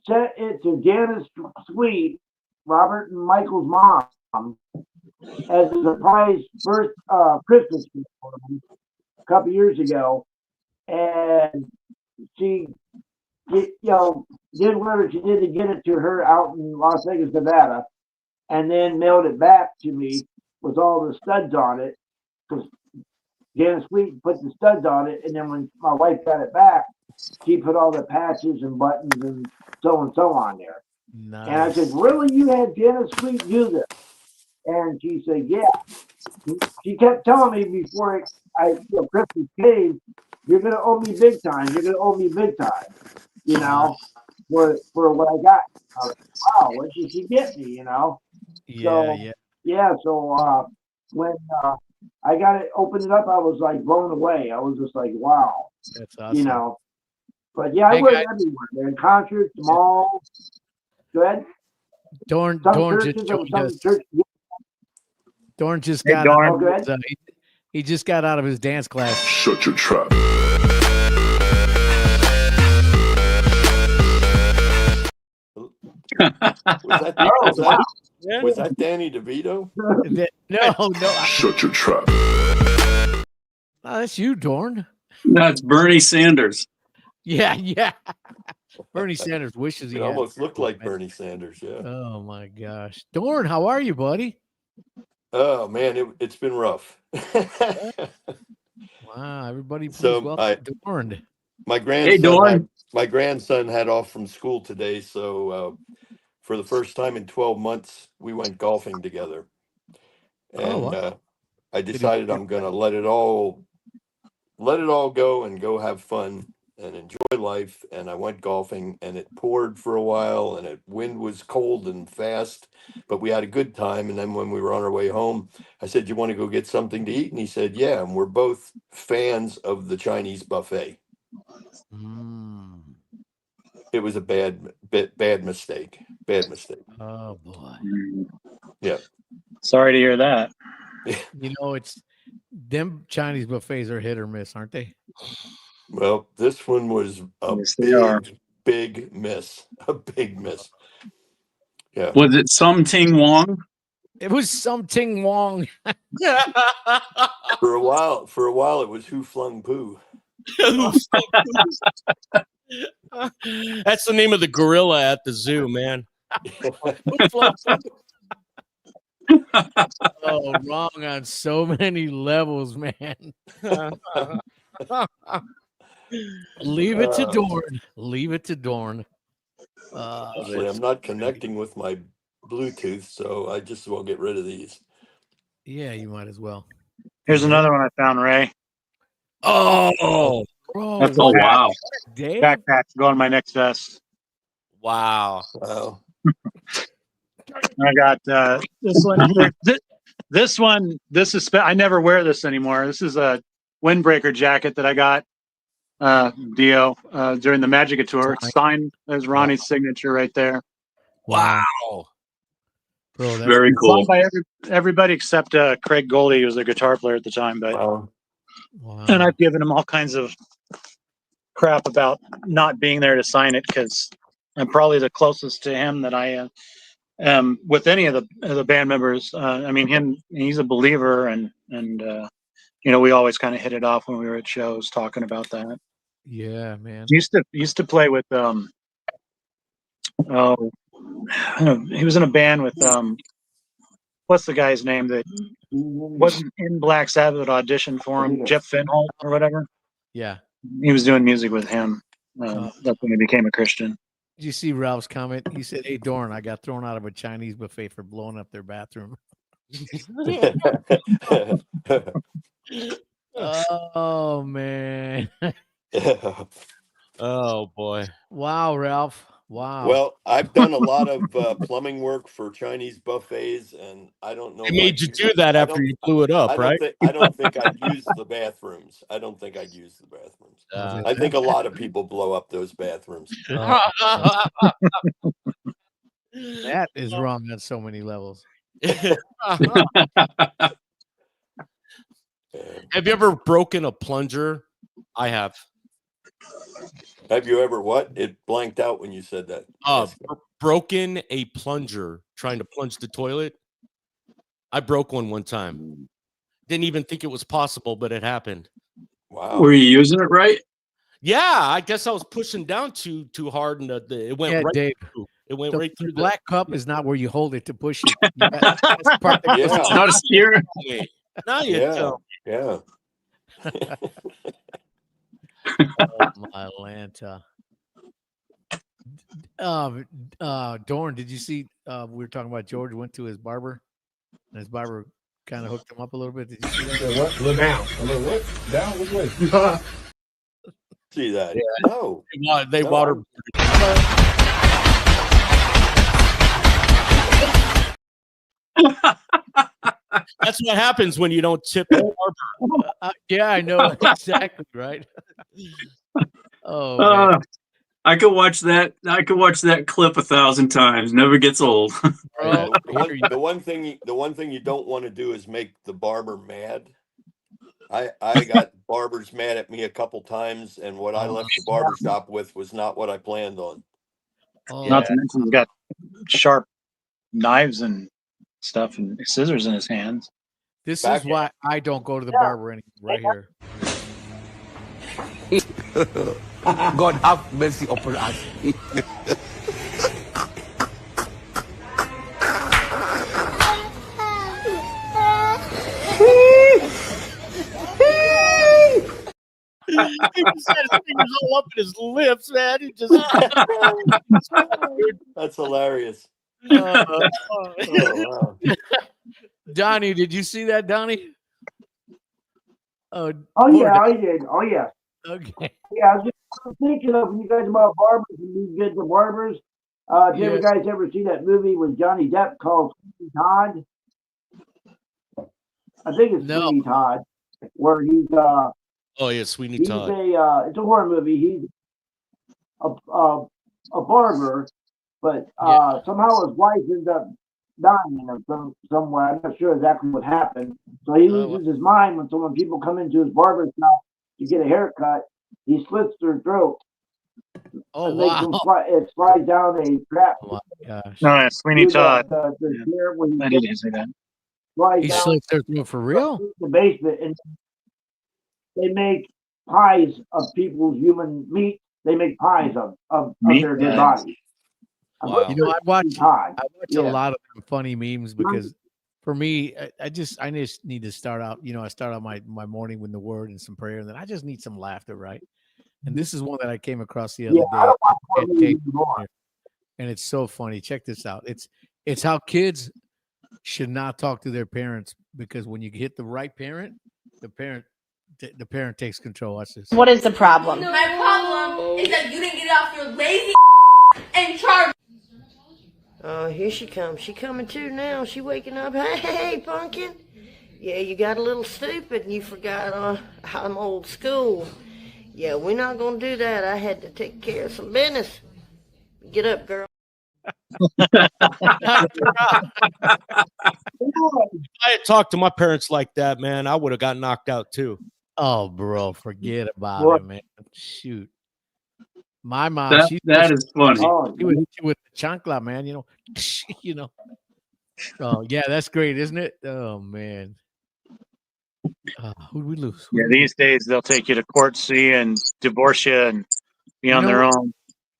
sent it to Janice Sweet, Robert and Michael's mom, as a surprise first Christmas gift for them a couple years ago, and she, did whatever she did to get it to her out in Las Vegas, Nevada, and then mailed it back to me with all the studs on it, because Janice Sweet put the studs on it, and then when my wife got it back, she put all the patches and buttons and so on there. Nice. And I said, "Really, you had Janice Sweet do this?" And she said, "Yeah." She kept telling me before Christmas came, "You're gonna owe me big time. You're gonna owe me big time." For what I got. I was like, wow, what did she get me? Yeah, So, yeah. yeah. So when I got it, opened it up, I was like blown away. I was just like, wow, That's awesome. But yeah, I Hey, wear guys. it everywhere, man. Concerts, malls. Good. Dorn Some Dorn churches, just joined some us. churches. Dorn just Hey, got Dorn. out Oh, of good. his, he just got out of his dance class. Shut your trap. Was that Danny DeVito? No. Shut your trap. Oh, that's you, Dorn. That's Bernie Sanders. Yeah. Bernie Sanders wishes he It had. almost looked like Bernie Sanders. Yeah. Oh my gosh, Dorn, how are you, buddy? Oh man, it's been rough. Wow, everybody, please So, welcome Dorn. my Hey, grandson, Dorn. my grandson had off from school today, so for the first time in 12 months, we went golfing together, and wow. I decided I'm gonna let it all go and go have fun and enjoy life. And I went golfing, and it poured for a while, and wind was cold and fast, but we had a good time. And then when we were on our way home, I said, "You want to go get something to eat?" And he said, "Yeah." And we're both fans of the Chinese buffet. Mm. It was a bad mistake. Bad mistake. Oh boy. Yeah. Sorry to hear that. You know, it's them Chinese buffets are hit or miss, aren't they? Well, this one was a Yes, they are. big miss. A big miss. Yeah. Was it Some Ting Wong? It was something wrong. For a while, it was Who Flung Poo. That's the name of the gorilla at the zoo, man. Oh, wrong on so many levels, man. Leave it to Dorn. Leave it to Dorn. Actually, I'm not connecting with my Bluetooth, so I just will get rid of these. Yeah, you might as well. Here's another one I found, Ray. Oh, Bro, That's oh wow. Dave? Backpack to go on my next vest. wow. I got this one here. This one, I never wear this anymore. This is a windbreaker jacket that I got, Dio, during the Magica tour. It's signed. There's Ronnie's signature right there. Wow. Bro, that's Very cool. Signed by everybody except Craig Goldie, who was a guitar player at the time. But wow. and I've given him all kinds of crap about not being there to sign it because I'm probably the closest to him that I am with any of the band members. I mean, he's a believer, and you know, we always kind of hit it off when we were at shows talking about that. Yeah, man. Used to play with he was in a band with what's the guy's name that wasn't in Black Sabbath but auditioned for him, Jeff Finholt or whatever. Yeah, he was doing music with him. That's when he became a Christian. Did you see Ralph's comment? He said, "Hey, Dorn, I got thrown out of a Chinese buffet for blowing up their bathroom." Oh man. Oh boy. Wow, Ralph. Wow. Well, I've done a lot of plumbing work for Chinese buffets, and I don't know. They made you do that after you blew it up, right? I don't think I'd use the bathrooms. I think a lot of people blow up those bathrooms. That is wrong on so many levels. Have you ever broken a plunger? I have. Have you ever what? It blanked out when you said that. Broken a plunger trying to plunge the toilet. I broke one time. Didn't even think it was possible, but it happened. Wow. Were you using it right? Yeah, I guess I was pushing down too hard, and it went right Dave. through. It went right through. The black cup is not where you hold it to push it. That's part that Yeah. It's not a steer. Now you tell. Yeah. Oh, my Lanta. Dorn, did you see? We were talking about George went to his barber, and his barber kind of hooked him up a little bit. Did you see that? What? Look down. What? Down? Which way? See that? Yeah. No. They water. That's what happens when you don't tip the barber. Yeah, I know exactly right. Oh man, I could watch that. I could watch that clip 1,000 times. Never gets old. bro. The one thing you don't want to do is make the barber mad. I got barbers mad at me a couple times, and what I left the barber shop with was not what I planned on. Oh, Not to mention he's got sharp knives and stuff and scissors in his hands. this Back is why I don't go to the barber anymore. Right here. God have mercy upon us. He just had his fingers all up in his lips, man. He just That's hilarious. Uh, Oh, wow. Donnie, did you see that, Donnie? Oh, Oh poor yeah, I did. Oh yeah. Okay. Yeah, I was just thinking of when you guys about barbers and these good the barbers. Did you Yes. guys ever see that movie with Johnny Depp called Sweeney Todd? I think it's No. Sweeney Todd, where he's Oh yeah, Sweeney he's Todd. it's a horror movie. He's a barber, but somehow his wife ends up dying or somewhere. I'm not sure exactly what happened. So he Oh, loses his mind when people come into his barber shop to get a haircut. He slits their throat. Oh and makes wow. them it slides down a trap. Oh my gosh. No, Sweeney Todd. The chair where I he didn't say that. slides He down slits their throat for real? the basement, and they make pies of people's human meat. They make pies of Meat their dead pies. bodies. Wow. You know, I watch Pie. a Yeah. lot of them funny memes because for me, I just need to start out. You know, I start out my morning with the word and some prayer, and then I just need some laughter, right? And this is one that I came across the other Yeah, I day, don't watch horror It movies takes- anymore. and it's so funny. Check this out. It's how kids should not talk to their parents because when you hit the right parent, the parent takes control. Watch this. What is the problem? My problem is that you didn't get off your lazy and charge. Oh, here she comes. She coming too now. She waking up. Hey, pumpkin. Yeah, you got a little stupid and you forgot I'm old school. Yeah, we're not going to do that. I had to take care of some business. Get up, girl. If I had talked to my parents like that, man, I would have got knocked out too. Oh, bro, forget about Bro. it, man. Shoot. My mom, That is funny. Oh, she would hit you with the chancla, man. You know, you know. Oh yeah, that's great, isn't it? Oh man. Who'd we lose? Yeah, these days they'll take you to court, see, and divorce you and be You on know their what? own.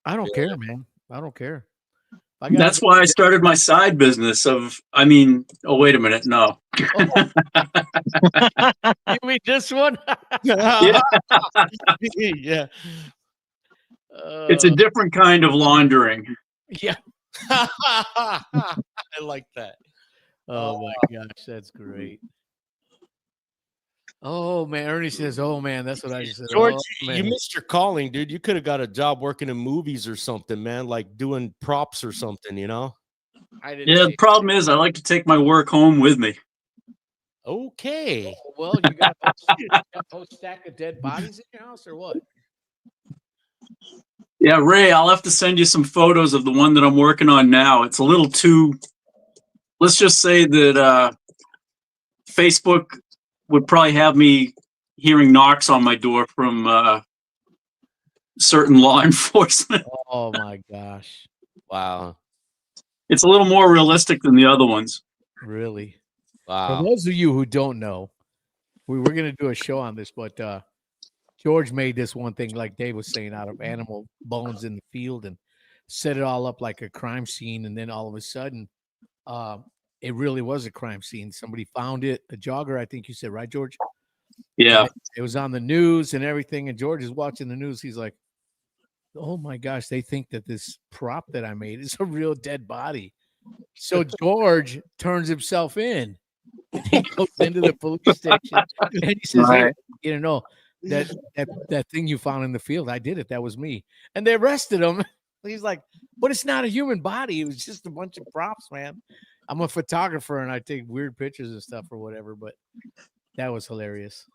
I don't care, man. I don't care. If I gotta That's go- why I started my side business of. Oh, wait a minute. No. You mean this one? Yeah. It's a different kind of laundering. yeah. I like that. Oh my gosh, that's great. Oh man, Ernie says, "Oh man, that's what I just said." George, Oh, you man. missed your calling, dude. You could have got a job working in movies or something, man, like doing props or something, you know? I didn't. Yeah, see the problem is I like to take my work home with me. Okay. it. Well, you got a whole stack of dead bodies in your house, or what? Yeah, Ray, I'll have to send you some photos of the one that I'm working on now. It's a little too. Let's just say that Facebook would probably have me hearing knocks on my door from certain law enforcement. Oh my gosh, Wow. It's a little more realistic than the other ones. really? For Wow. those of you who don't know, we were going to do a show on this, but George made this one thing, like Dave was saying, out of animal bones in the field and set it all up like a crime scene. And then all of a sudden, it really was a crime scene. Somebody found it, a jogger, I think you said, right, George? Yeah. And it was on the news and everything. And George is watching the news. He's like, oh my gosh, they think that this prop that I made is a real dead body. So George turns himself in. He goes into the police station and he says, "Hey, Right. you know that thing you found in the field, I did it. That was me." And they arrested him. He's like, "But it's not a human body. It was just a bunch of props, man." I'm a photographer and I take weird pictures and stuff or whatever, but that was hilarious.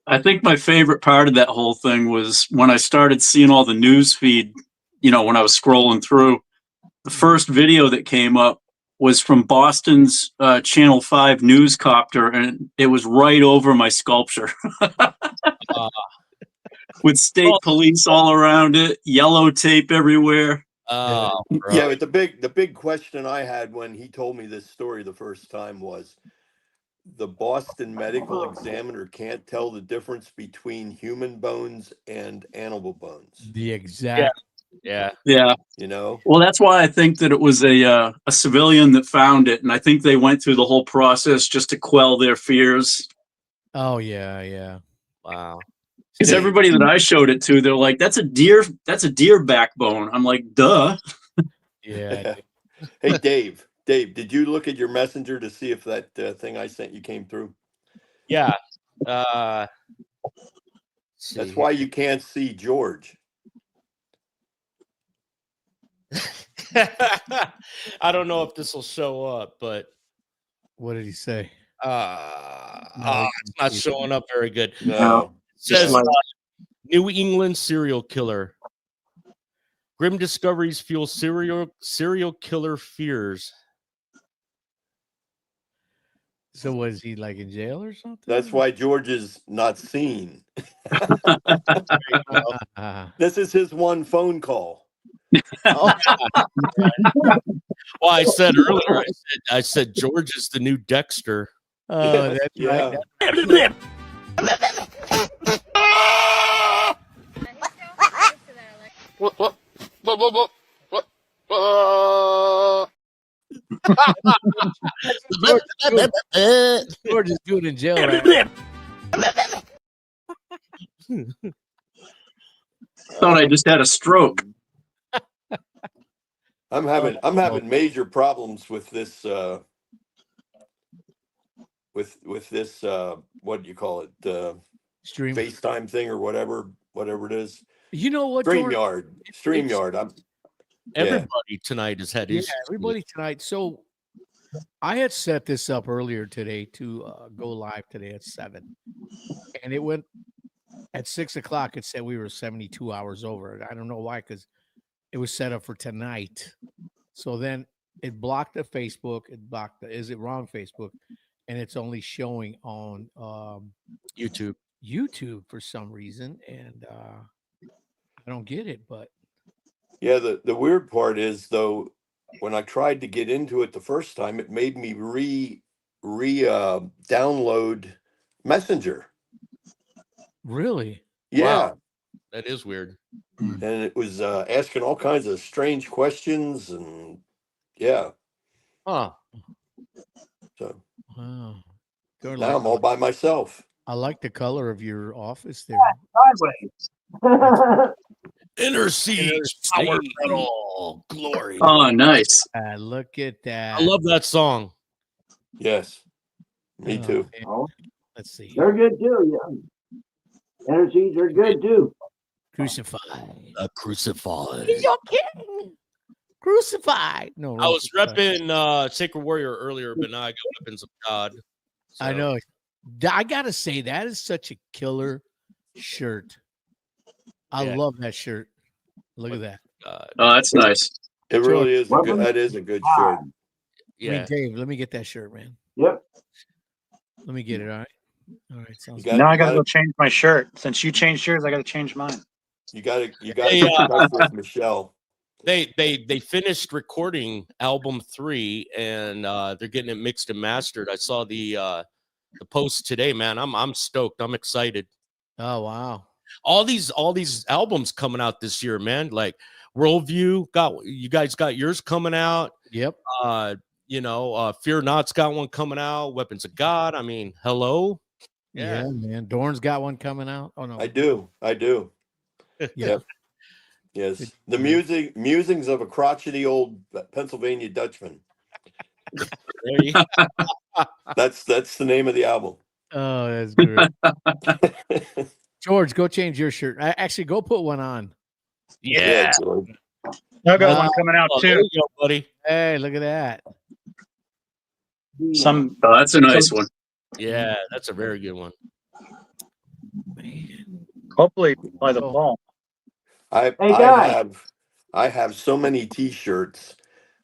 I think my favorite part of that whole thing was when I started seeing all the news feed, you know, when I was scrolling through. The first video that came up was from Boston's Channel 5 newscopter, and it was right over my sculpture with state police all around it, yellow tape everywhere. Bro. Yeah, but the big question I had when he told me this story the first time was the Boston Medical Examiner can't tell the difference between human bones and animal bones. The exact. Yeah. Yeah. You know? Well, that's why I think that it was a civilian that found it, and I think they went through the whole process just to quell their fears. Oh yeah, yeah. Wow. Because everybody that I showed it to, they're like, "That's a deer backbone." I'm like, "Duh." Yeah. Hey, Dave, did you look at your messenger to see if that thing I sent you came through? Yeah. That's why you can't see George. I don't know if this will show up, but What did he say? it's not showing up very good. No. It says New England serial killer. Grim discoveries fuel serial killer fears. So was he like in jail or something? That's why George is not seen. Ah. This is his one phone call. Well, I said earlier, I said George is the new Dexter. Oh, that's Yeah. right. George is good in jail. Right? Thought I just had a stroke. I'm having major problems with this with this what do you call it? Stream. FaceTime thing or whatever it is. You know what? George? StreamYard. Everybody tonight has had Yeah, issues. everybody tonight. So I had set this up earlier today to go live today at 7, and it went at 6 o'clock. It said we were 72 hours over. I don't know why, because it was set up for tonight. So then it blocked the Facebook. It blocked the Is It Wrong Facebook, and it's only showing on YouTube. YouTube for some reason, and I don't get it. But Yeah, the weird part is though, when I tried to get into it the first time, it made me download Messenger. really, Yeah. Wow. That is weird. And it was asking all kinds of strange questions, and yeah. Huh. So wow. now I'm all by myself. I like the color of your office there. Inner Siege Power Metal Glory. Oh, nice. Look at that. I love that song. Yes. Me too. Man. Let's see. They're good too. Yeah. Energies are good too. Crucified. Crucified. He's your king. Crucified. No, I was repping Sacred Warrior earlier, but now I got Weapons of God. I So, know. I gotta say that is such a killer shirt. I Yeah. love that shirt. Look at that. Oh, that's nice. It really is a good. That is a good shirt. I Yeah. mean, Dave, let me get that shirt, man. Yep. Let me get it. All right. All right. Sounds You good. Now I gotta gotta- go change my shirt. Since you changed yours, I gotta change mine. You got to Hey, get in touch with Michelle. They finished recording album 3 and they're getting it mixed and mastered. I saw the post today, man. I'm stoked. I'm excited. Oh wow. All these albums coming out this year, man. Like Worldview you guys got yours coming out. Yep. Fear Not's got one coming out. Weapons of God. I mean, hello. Yeah, man. Dorn's got one coming out. Oh no. I do. Yeah. Yes. The musings of a crotchety old Pennsylvania Dutchman. There you That's the name of the album. Oh, that's great. George, go change your shirt. Actually, go put one on. Yeah. George. I got one coming out Oh, there too. you go, buddy. Hey, look at that. Oh, that's a nice one. Yeah, that's a very good one. Hopefully by the fall. I guy. I have so many T-shirts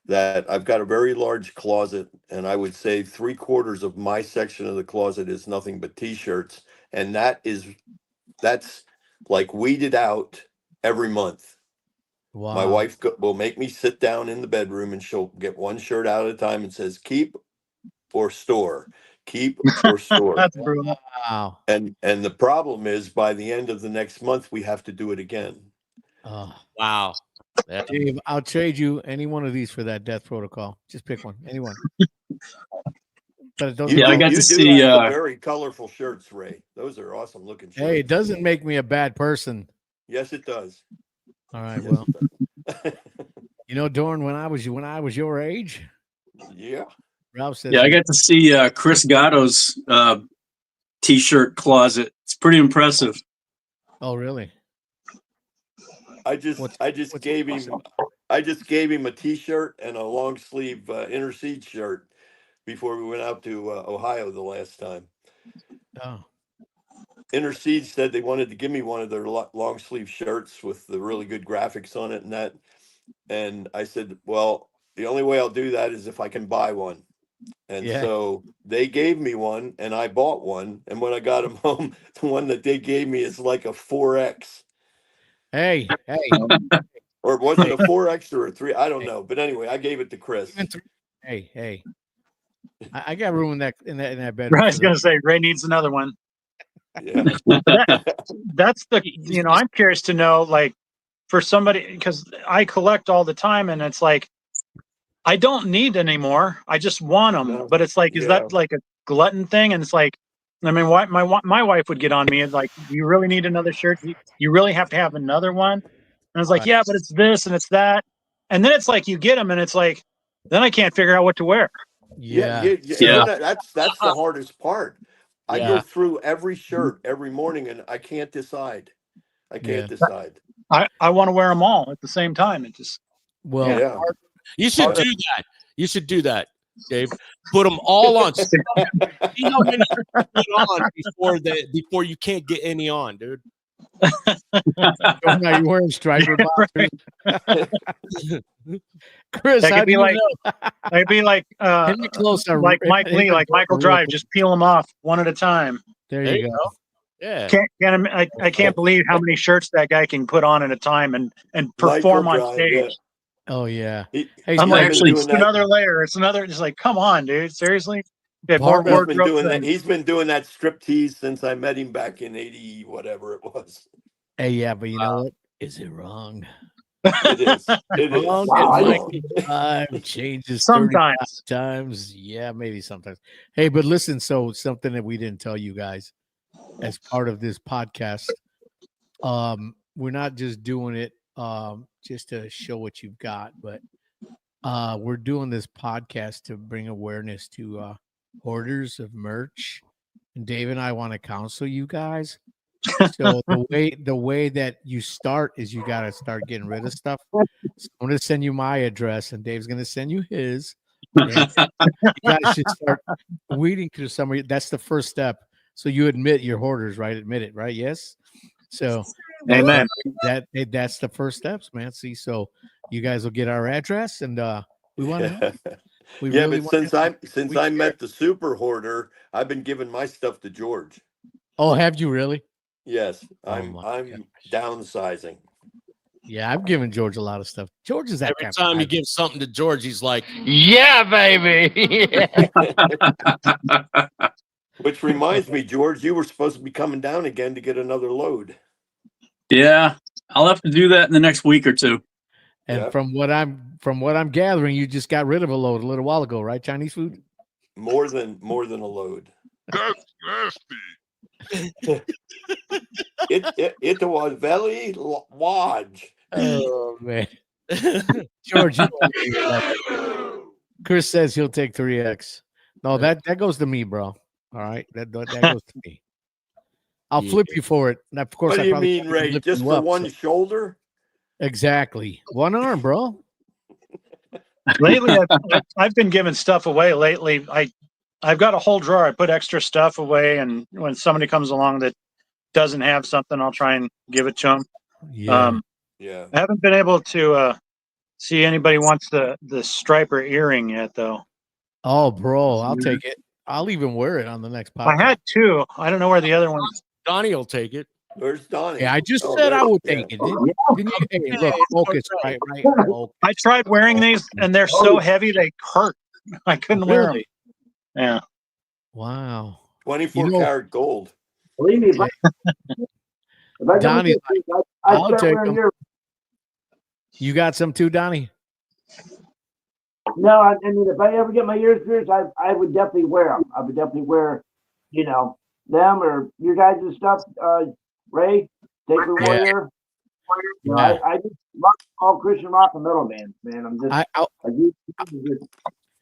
that I've got a very large closet, and I would say 3/4 of my section of the closet is nothing but T-shirts, and that's like weeded out every month. Wow. My wife will make me sit down in the bedroom, and she'll get one shirt out at a time and says, "Keep or store, keep or store." That's brutal. Wow. And the problem is, by the end of the next month, we have to do it again. Oh, Wow. Yeah. Dave, I'll trade you any one of these for that death protocol. Just pick one, anyone. But it doesn't. Yeah, I got You to do see. have some very colorful shirts, Ray. Those are awesome looking shirts. Hey, it doesn't make me a bad person. Yes, it does. All right. Yes, Well, it you know, Dorn, when I was your age, does. Yeah. Ralph says, Yeah, I got to see Chris Gatto's T-shirt closet. It's pretty impressive. "Oh, really? I just what's gave him awesome? I just gave him a T-shirt and a long sleeve Interseed shirt before we went out to Ohio the last time. Oh, Interseed said they wanted to give me one of their long sleeve shirts with the really good graphics on it and that. And I said, well, the only way I'll do that is if I can buy one. And yeah. so they gave me one and I bought one. And when I got them home, the one that they gave me is like a 4X. Hey, Or was it a 4X or a 3? I don't know. But anyway, I gave it to Chris. even three. Hey. I got room in that bedroom. I was gonna say Ray needs another one. Yeah. That's the I'm curious to know, like, for somebody, because I collect all the time, and it's like I don't need anymore. I just want them. No. But it's like, is Yeah. that like a glutton thing? And it's like, I mean, my wife would get on me and like, you really need another shirt? You really have to have another one? And I was like, Right. yeah, but it's this and it's that. And then it's like you get them, and it's like, then I can't figure out what to wear. Yeah. Isn't that's the hardest part. I go Yeah. through every shirt every morning and I can't decide. I can't Yeah. decide. I want to wear them all at the same time. It just Well, Yeah. You should do that. You should do that, Dave. Put them all on. See how many you can put on before you can't get any on, dude. now you're wearing striper boxers. Chris, that how could do be you like know? it'd be like Hit me closer, like Mike hit Lee, me like Michael closer, real Drive, quick. just peel them off one at a time. There There you you go. Yeah. I can't believe how many shirts that guy can put on at a time and perform on Michael Drive, yeah. stage. Oh yeah. He- Hey, I'm he's like, been actually- doing it's that. another layer. It's another. Just like, come on, dude. Seriously. Yeah, Part He's of- been doing that. He's been doing that strip tease since I met him back in 80, whatever it was. Hey, yeah, but you know what? Is it wrong? It is. It is. Wrong It's and wrong. Michael changes Sometimes. 35 times. Yeah, maybe sometimes. Hey, but listen, so something that we didn't tell you guys as part of this podcast, we're not just doing it just to show what you've got, but we're doing this podcast to bring awareness to hoarders of merch. And Dave and I want to counsel you guys. So the way that you start is you got to start getting rid of stuff. So I'm going to send you my address, and Dave's going to send you his. And you guys should start weeding through some of that's the first step. So you admit you're hoarders, right? Admit it, right? Yes. So Amen. that's the first steps, man. See, so you guys will get our address, and we want to help. We Yeah, really but wanna since we I care. met the super hoarder, I've been giving my stuff to George. Oh, have you really? Yes, Oh I'm my downsizing. Yeah, I've given George a lot of stuff. George is that Every kind time of you give something to George, he's like, yeah, baby. Which reminds me, George, you were supposed to be coming down again to get another load. Yeah, I'll have to do that in the next week or two. And Yep. from what I'm gathering, you just got rid of a load a little while ago, right? Chinese food. More than a load. That's nasty. It was very large. Oh man, George, you Chris says he'll take 3X. No, that goes to me, bro. All right, that goes to me. I'll flip you for it. And of course, What I do you probably mean, can't Ray? lift Just you for up, one so- shoulder? Exactly, one arm, bro. Lately, I've been giving stuff away. Lately, I've got a whole drawer. I put extra stuff away, and when somebody comes along that doesn't have something, I'll try and give it to them. Yeah. Yeah. I haven't been able to see anybody wants the striper earring yet, though. Oh, bro, I'll take it. I'll even wear it on the next podcast. I had two. I don't know where the other one's. Donnie will take it. Where's Donnie? Yeah, I just Oh, said there- I would yeah. take it. Didn't you? Hey, look, focus, right. Oh, I tried wearing these, and they're so heavy they hurt. I couldn't wear them. really? Yeah. Wow. 24 You know- karat gold. Believe me, if I Donnie's I I'll start take wearing them. your. You got some too, Donnie? No, I mean, if I ever get my ears pierced, I would definitely wear them. I would definitely wear, them or your guys' stuff. Ray, Sacred Yeah. Warrior. Yeah. I just love all Christian rock and metal bands, man. I'm just, I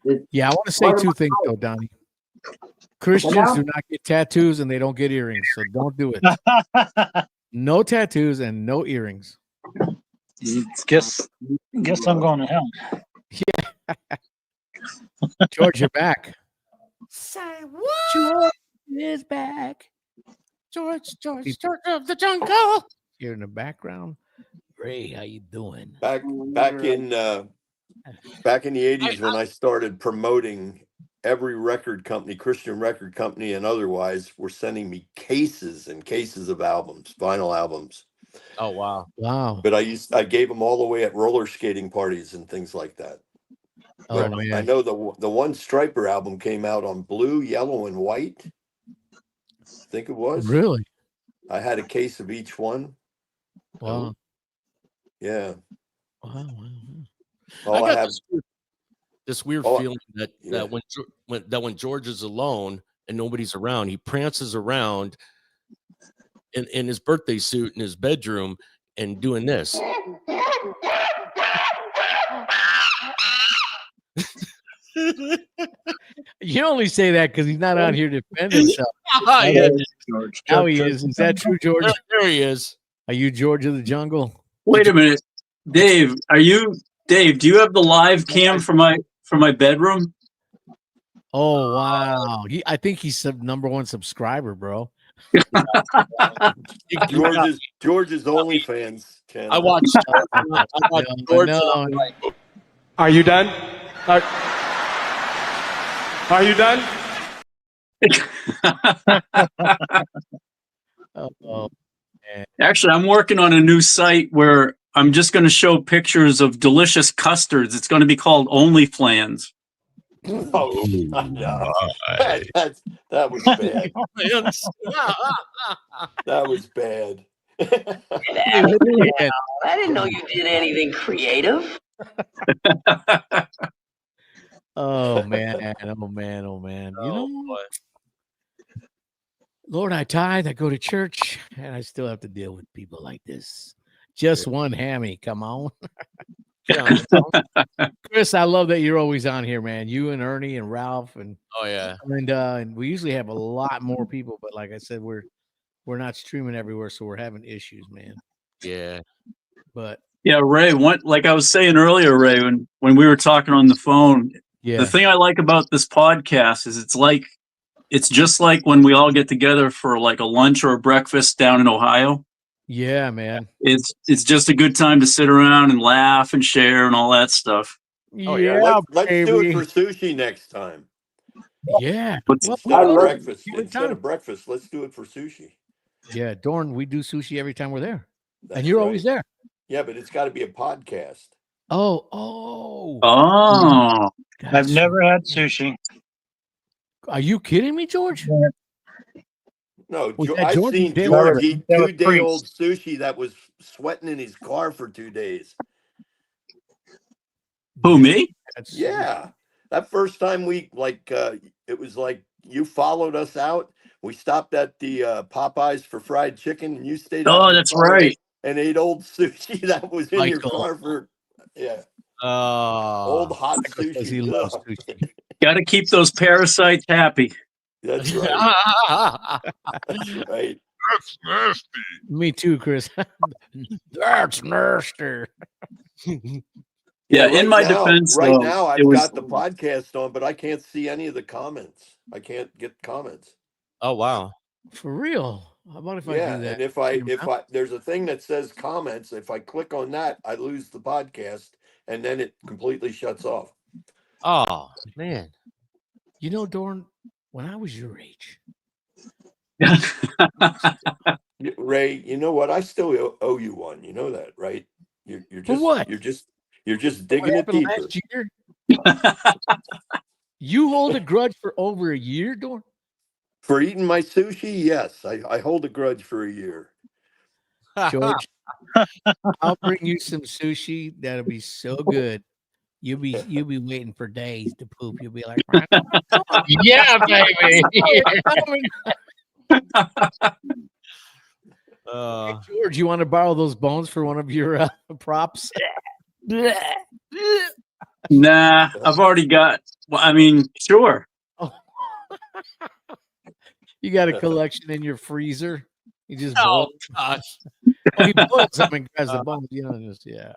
it's want to say part of two my things life. though, Donnie. Christians now? do not get tattoos and they don't get earrings, so don't do it. No tattoos and no earrings. guess I'm going to hell. George, you're back. Say what? George is back. George of the jungle. Here in the background. Ray, how you doing? Back in the 80s when I started promoting, every record company, Christian record company and otherwise, were sending me cases and cases of albums, vinyl albums. Oh wow. Wow. But I gave them all away at roller skating parties and things like that. Oh But man. I know the one Striper album came out on blue, yellow, and white. I think it was. Really? I had a case of each one. Wow. Yeah. Wow. All I got have. this weird Oh, feeling that yeah. when George is alone and nobody's around, he prances around in his birthday suit in his bedroom and doing this. You only say that because he's not out here to defend himself. Yeah, George. Now he is. Is that true, George? there he is. Are you George of the jungle? Wait a minute, Dave. Dave? Do you have the live cam for my bedroom? Oh wow. I think he's number one subscriber, bro. George's OnlyFans channel. I watched George. No. Are you done? Are you done? Oh, Actually, I'm working on a new site where I'm just going to show pictures of delicious custards. It's going to be called OnlyFlans. Oh, no. That was bad. That was bad. I didn't know you did anything creative. Oh man. Oh man. Oh man. You know, Lord, I tithe, I go to church, and I still have to deal with people like this. Just one hammy. Come on. Chris, I love that you're always on here, man. You and Ernie and Ralph and Oh yeah. and we usually have a lot more people, but like I said, we're not streaming everywhere, so we're having issues, man. Yeah. But Yeah, Ray, like I was saying earlier, Ray, when we were talking on the phone, yeah, the thing I like about this podcast is it's just like when we all get together for like a lunch or a breakfast down in Ohio. yeah, man. It's just a good time to sit around and laugh and share and all that stuff. Oh, yeah. Let's do it for sushi next time. Yeah. Instead of breakfast, let's do it for sushi. Yeah, Dorn, we do sushi every time we're there. And you're always there. Yeah, but it's got to be a podcast. Oh, I've never had sushi. Are you kidding me, George? No, Was that I've Jordan seen Day George or- eat That was 2-day-old sushi that was sweating in his car for 2 days. who, me? Yeah. That first time it was like you followed us out. We stopped at the Popeyes for fried chicken and you stayed out Oh, in the that's car right. and ate old sushi that was in your Michael. car for, Oh. old hot Because he sushi. loves Ugh. sushi. Got to keep those parasites happy. That's right. That's right. That's nasty. Me too, Chris. That's nasty. Yeah, right in my now- defense, right though, now it I've was got the podcast on, but I can't see any of the comments. I can't get comments. Oh wow. For real. How about if I Yeah, do that? and if I there's a thing that says comments. If I click on that, I lose the podcast, and then it completely shuts off. Oh man. You know, Dorn, when I was your age, Ray, you know what? I still owe you one. You know that, right? You're for just what? you're just What digging it happened deeper. last year? You hold a grudge for over a year, Dorn? For eating my sushi, yes, I hold a grudge for a year. George, I'll bring you some sushi. That'll be so good. You'll be waiting for days to poop. You'll be like, Yeah, baby. Hey, George, you want to borrow those bones for one of your props? Nah, I've already got. Well, I mean, sure. You got a collection in your freezer. You just Oh boil. gosh. Oh, he boils them and grabs the bones. You know, just yeah.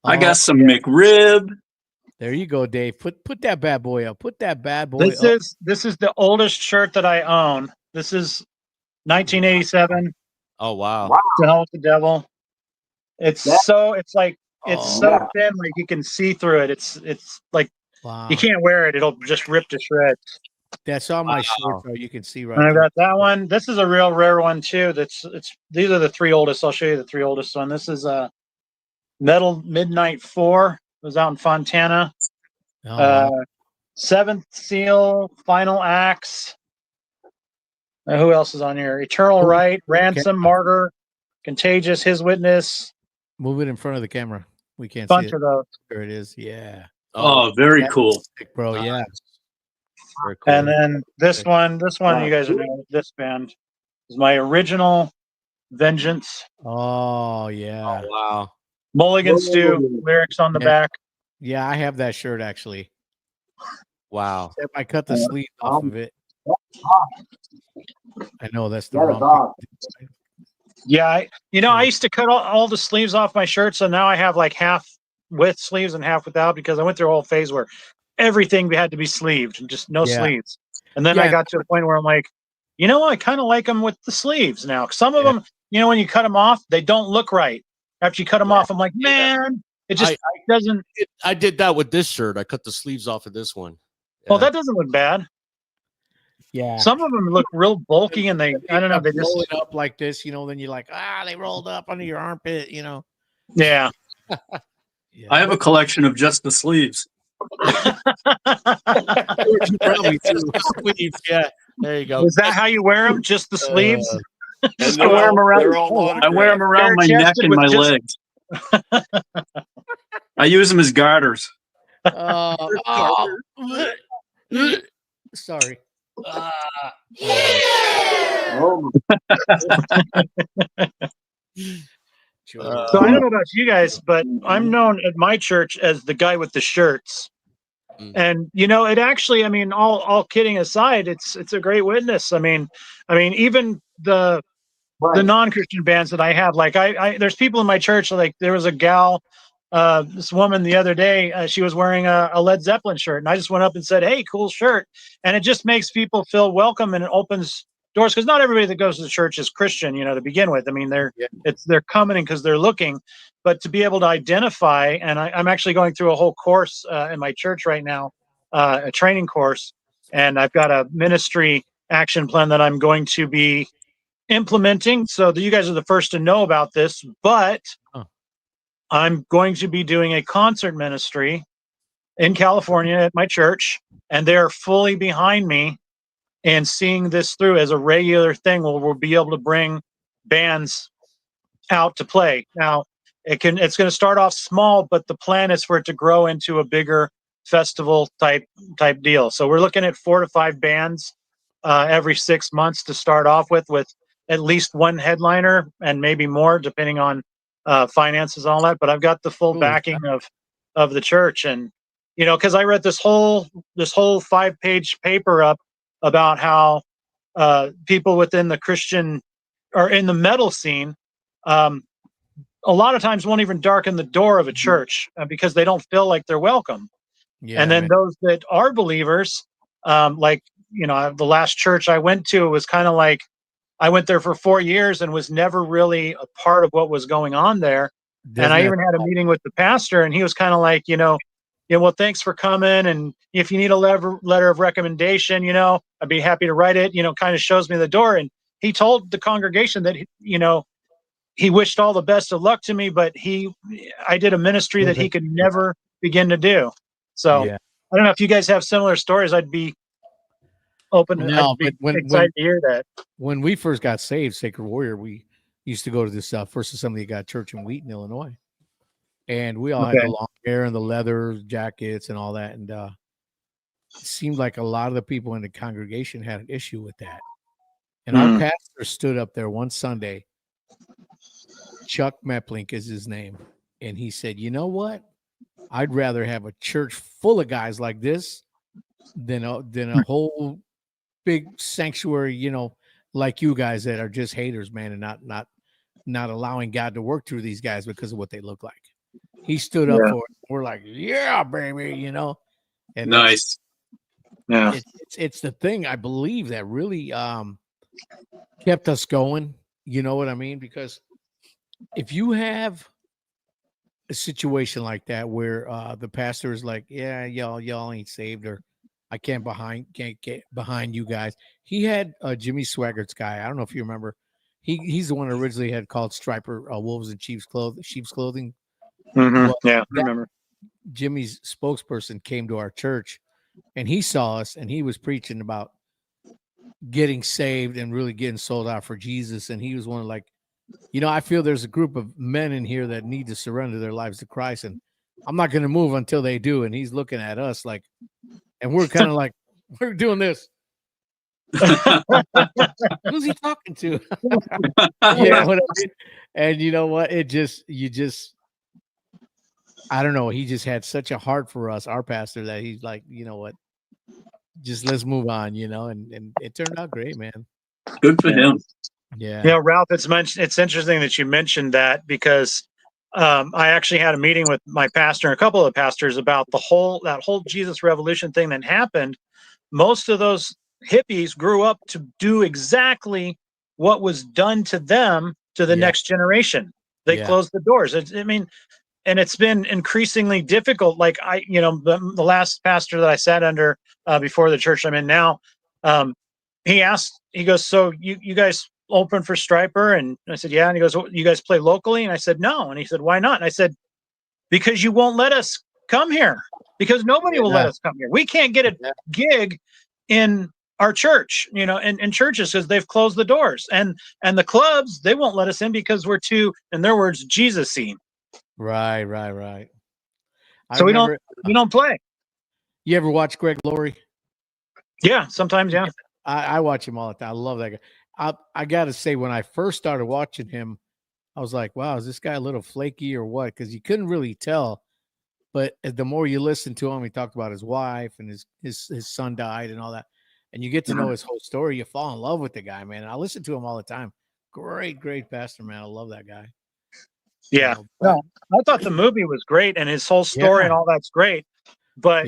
I Oh, got some McRib. there you go, Dave. Put that bad boy up. Put that bad boy This up. is the oldest shirt that I own. This is 1987. Oh wow. To Hell with the Devil. It's like it's Oh, so thin, like you can see through it. It's like wow. you can't wear it; it'll just rip to shreds. That's on my Wow. shirt, so you can see right And I through. got that one. This is a real rare one too. These are the three oldest. I'll show you the three oldest one. This is a Metal Midnight 4. It was out in Fontana. Oh, wow. Seventh Seal, Final Axe. Who else is on here? Eternal Move it Right, in front of the Ransom, Martyr, Contagious, His Witness. Move it in front of the camera. We can't see Bunch it. of those. There it is. Yeah. Oh, very That's cool. sick, bro. Nice. Yeah. Very cool. And then this one you guys are know this band is my original Vengeance. Oh, Oh yeah. wow. Mulligan Stew, lyrics on the Yeah. back. Yeah, I have that shirt actually. Wow. Except I cut the sleeve off of it. I know that's the wrong thing. Yeah, I used to cut all the sleeves off my shirt, so now I have like half with sleeves and half without because I went through a whole phase where everything had to be sleeved and just no Yeah. sleeves. And then Yeah. I got to a point where I'm like, I kind of like them with the sleeves now. Some of Yeah. them, when you cut them off, they don't look right. After you cut them off, I'm like, man, it just doesn't. I did that with this shirt. I cut the sleeves off of this one. Well, that doesn't look bad. Yeah. Some of them look real bulky, and I don't know, they roll just it up like this, then you're like, they rolled up under your armpit, yeah. Yeah. I have a collection of just the sleeves. You probably do. Sleeves. Yeah. There you go. Is that how you wear them? Just the sleeves? And I wear them around. they're all I wear them autographed. around my neck Bare-chested and with my just- legs. I use them as garters. Sorry. So I don't know about you guys, but I'm known at my church as the guy with the shirts. Mm. And it actually, all kidding aside, it's a great witness. I mean, even the non-Christian bands that I have, like there's people in my church, like there was a gal, this woman the other day, she was wearing a Led Zeppelin shirt, and I just went up and said, "Hey, cool shirt," and it just makes people feel welcome, and it opens doors, because not everybody that goes to the church is Christian, to begin with. I mean, they're coming in because they're looking, but to be able to identify, and I'm actually going through a whole course in my church right now, a training course, and I've got a ministry action plan that I'm going to be implementing. So you guys are the first to know about this, but I'm going to be doing a concert ministry in California at my church, and they're fully behind me and seeing this through as a regular thing where we'll be able to bring bands out to play. Now, it's going to start off small, but the plan is for it to grow into a bigger festival type deal. So we're looking at 4 to 5 bands every 6 months to start off with at least one headliner and maybe more depending on finances and all that. But I've got the full backing of the church, and because I read this whole 5-page paper up about how people within the Christian or in the metal scene, a lot of times won't even darken the door of a church because they don't feel like they're welcome. Yeah, and then those that are believers, Like, the last church I went to, it was kind of like I went there for 4 years and was never really a part of what was going on there. And Doesn't I that even had a meeting with the pastor, and he was kind of like, yeah, well, thanks for coming. And if you need a letter of recommendation, I'd be happy to write it, kind of shows me the door. And he told the congregation that, he wished all the best of luck to me, but I did a ministry that he could never begin to do. So Yeah. I don't know if you guys have similar stories. I'd be No, but excited to hear that. when we first got saved, Sacred Warrior, we used to go to this First Assembly God Church in Wheaton, Illinois, and we all had the Okay. long hair and the leather jackets and all that, and it seemed like a lot of the people in the congregation had an issue with that. And our pastor stood up there one Sunday. Chuck Meplink is his name, and he said, "You know what? I'd rather have a church full of guys like this than a whole big sanctuary, like you guys that are just haters, man, and not allowing God to work through these guys because of what they look like." He stood up Yeah. for it. We're like, "Yeah, baby," and Nice. Yeah. it's the thing I believe that really kept us going. You know what I mean? Because if you have a situation like that where the pastor is like, "Yeah, y'all ain't saved," or "I can't get behind you guys." He had Jimmy Swaggart's guy. I don't know if you remember. He's the one that originally had called Striper Wolves and Sheep's Clothing. Well, Yeah, I that remember. Jimmy's spokesperson came to our church, and he saw us, and he was preaching about getting saved and really getting sold out for Jesus. And he was one of like, I feel there's a group of men in here that need to surrender their lives to Christ, and I'm not going to move until they do. And he's looking at us like, and we're kind of like, we're doing this. Who's he talking to? You know what I mean? And you know what? I don't know. He just had such a heart for us, our pastor, that he's like, you know what? Just let's move on, and it turned out great, man. Good for him. Yeah. Ralph, it's interesting that you mentioned that because I actually had a meeting with my pastor and a couple of pastors about that whole Jesus Revolution thing that happened. Most of those hippies grew up to do exactly what was done to them to the Yeah. next generation. They Yeah. closed the doors. And it's been increasingly difficult. Like the last pastor that I sat under before the church I'm in now, he goes, "So you guys open for Striper?" And I said, "Yeah." And he goes, "You guys play locally?" And I said, "No." And he said, "Why not?" And I said, "Because you won't let us come here. Because nobody will let us come here. We can't get a gig in our church, in churches because they've closed the doors. And the clubs, they won't let us in because we're too, in their words, Jesus-y. Right. I So remember. we don't play." You ever watch Greg Laurie? Yeah, sometimes, yeah. I watch him all the time. I love that guy. I got to say, when I first started watching him, I was like, "Wow, is this guy a little flaky or what?" Because you couldn't really tell. But the more you listen to him, he talked about his wife and his son died and all that, and you get to know his whole story. You fall in love with the guy, man. And I listen to him all the time. Great pastor, man. I love that guy. Yeah. No, I thought the movie was great and his whole story and all that's great. But,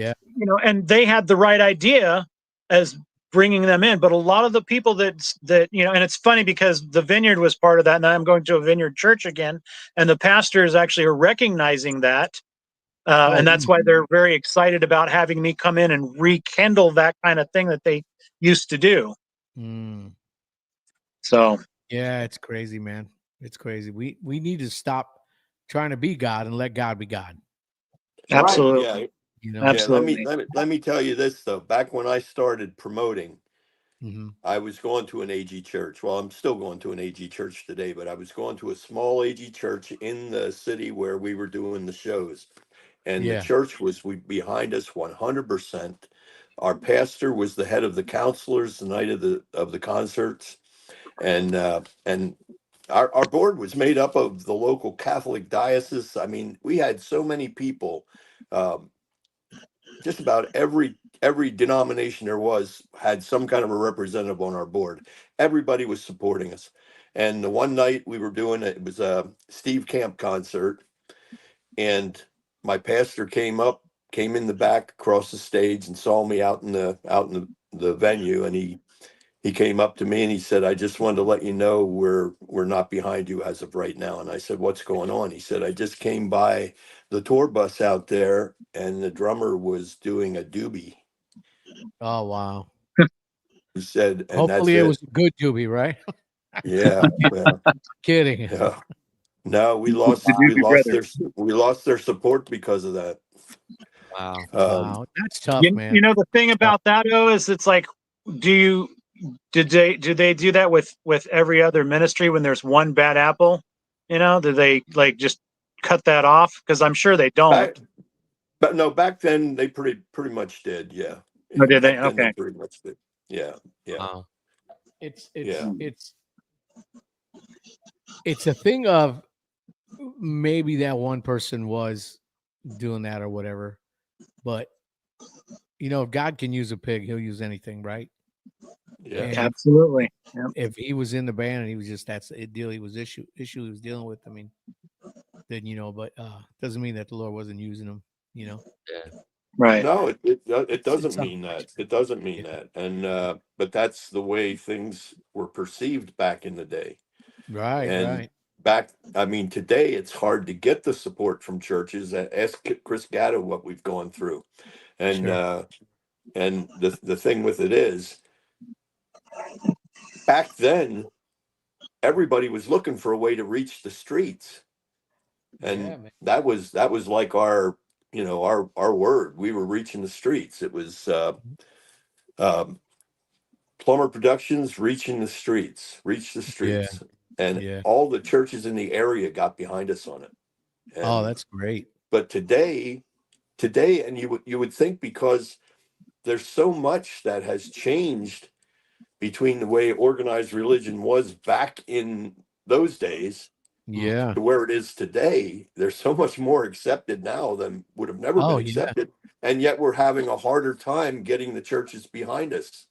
and they had the right idea as bringing them in. But a lot of the people that, and it's funny because the Vineyard was part of that. And I'm going to a Vineyard church again. And the pastors actually are recognizing that. And that's why they're very excited about having me come in and rekindle that kind of thing that they used to do. So, yeah, it's crazy, man. It's crazy. We need to stop trying to be God and let God be God. Absolutely. Yeah. Absolutely. Let me tell you this though. Back when I started promoting, Mm-hmm. I was going to an AG church. Well, I'm still going to an AG church today, but I was going to a small AG church in the city where we were doing the shows. And the church was behind us 100%. Our pastor was the head of the counselors the night of the concerts. And our board was made up of the local Catholic diocese. I mean, we had so many people. Just about every denomination there was had some kind of a representative on our board. Everybody was supporting us. And the one night we were doing it was a Steve Camp concert, and my pastor came up came in the back across the stage and saw me out in the venue, and he came up to me and he said, "I just wanted to let you know we're not behind you as of right now." And I said, "What's going on?" He said, "I just came by the tour bus out there, and the drummer was doing a doobie." Oh wow. He said, "And that's Hopefully it it." was a good doobie, right? Yeah, yeah, Kidding. yeah. No, we The lost Doobie Brothers. their support because of that. Wow. Wow. That's tough, man. You know, the thing about that though is it's like, do they do that with every other ministry when there's one bad apple? You know, do they like just cut that off? Because I'm sure they don't. But no, back then they pretty much did. Yeah. Oh, did they? Back then Okay. pretty much did. Yeah. Yeah. Wow. It's Yeah. it's a thing of maybe that one person was doing that or whatever, but you know, if God can use a pig, he'll use anything, right? Yeah. And Absolutely. Yep. if he was in the band and he was just that's the deal he was issue he was dealing with, I mean, then you know, but doesn't mean that the Lord wasn't using him, you know. Yeah. Right. No, it doesn't it's mean that. It doesn't mean that. And but that's the way things were perceived back in the day. Right, And I mean, today it's hard to get the support from churches. Ask Chris Gatto what we've gone through. And Sure. and the thing with it is, back then everybody was looking for a way to reach the streets. And Yeah, man. that was like our word. We were reaching the streets. It was Plumber Productions, reach the Yeah. streets. And Yeah. all the churches in the area got behind us on it. Oh, And that's great. but today, and you would think, because there's so much that has changed between the way organized religion was back in those days Yeah. to where it is today. There's so much more accepted now than would have never been Oh, yeah. accepted. And yet we're having a harder time getting the churches behind us.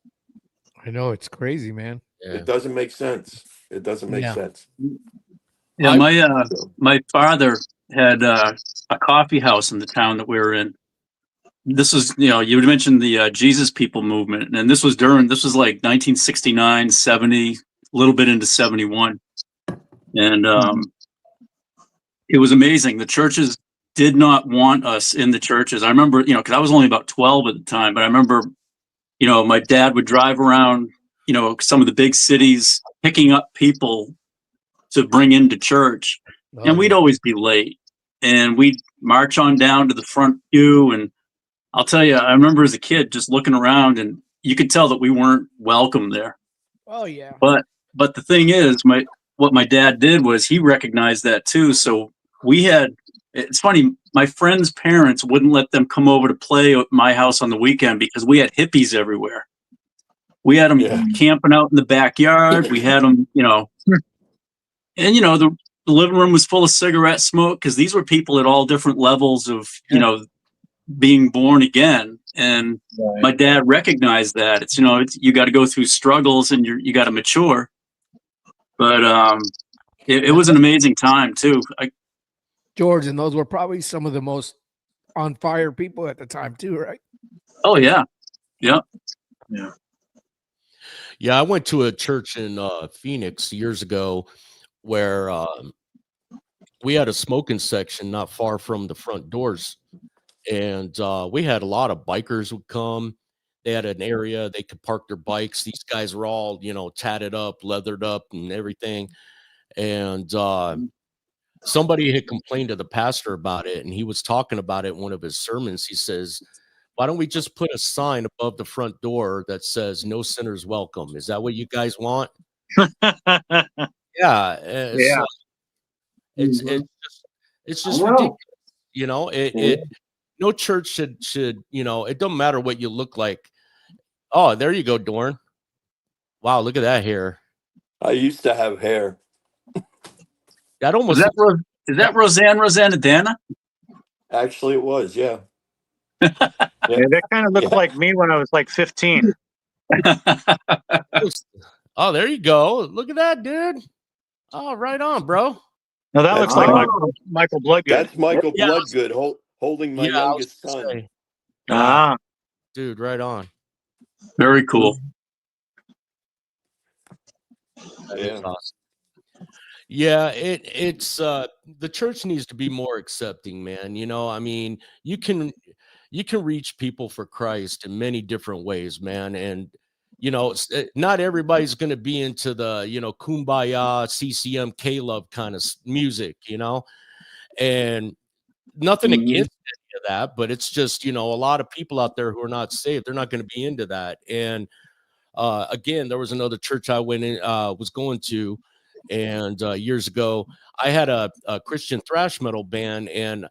I know, it's crazy, man. Yeah. It doesn't make sense. It doesn't make Yeah. sense. Yeah, I- my father had a coffee house in the town that we were in. This was, you know, you mentioned the Jesus People movement, and this was like 1969, 70, a little bit into 71. And it was amazing. The churches did not want us in the churches. I remember, you know, because I was only about 12 at the time, but I remember, you know, my dad would drive around, you know, some of the big cities picking up people to bring into church. Oh, And we'd yeah. always be late. And we'd march on down to the front pew. And I'll tell you, I remember as a kid just looking around, and you could tell that we weren't welcome there. Oh, yeah. But the thing is, what my dad did was he recognized that too. So it's funny, my friends' parents wouldn't let them come over to play at my house on the weekend because we had hippies everywhere. We had them camping out in the backyard. We had them, you know, and you know, the living room was full of cigarette smoke because these were people at all different levels of, you know, being born again. And my dad recognized that. It's, you know, you got to go through struggles and you got to mature. But it was an amazing time too. George, and those were probably some of the most on fire people at the time too, right? Oh yeah. Yeah. Yeah. Yeah, I went to a church in Phoenix years ago where we had a smoking section not far from the front doors. And we had a lot of bikers would come. They had an area they could park their bikes. These guys were all, you know, tatted up, leathered up and everything. And somebody had complained to the pastor about it, and he was talking about it in one of his sermons. He says, why don't we just put a sign above the front door that says "No sinners welcome"? Is that what you guys want? Yeah, it's just ridiculous. You know, no church should, you know, it don't matter what you look like. Oh, there you go, Dorn. Wow, look at that hair. I used to have hair. That almost is that Rosanna Dana? Actually, it was, yeah. Yeah, that kind of looked like me when I was like 15. Oh, there you go. Look at that, dude. Oh, right on, bro. No, that looks like Michael Bloodgood. That's Michael Bloodgood holding my Yeah, I was youngest gonna son. say, Ah, dude, right on. Very cool. That is Yeah. awesome. Yeah, it's the church needs to be more accepting, man. You know, I mean, you can reach people for Christ in many different ways, man. And not everybody's going to be into the kumbaya CCM K love kind of music, and nothing Mhm. against any of that, but it's just a lot of people out there who are not saved. They're not going to be into that. And again, there was another church I went in, was going to, and years ago, I had a Christian thrash metal band, and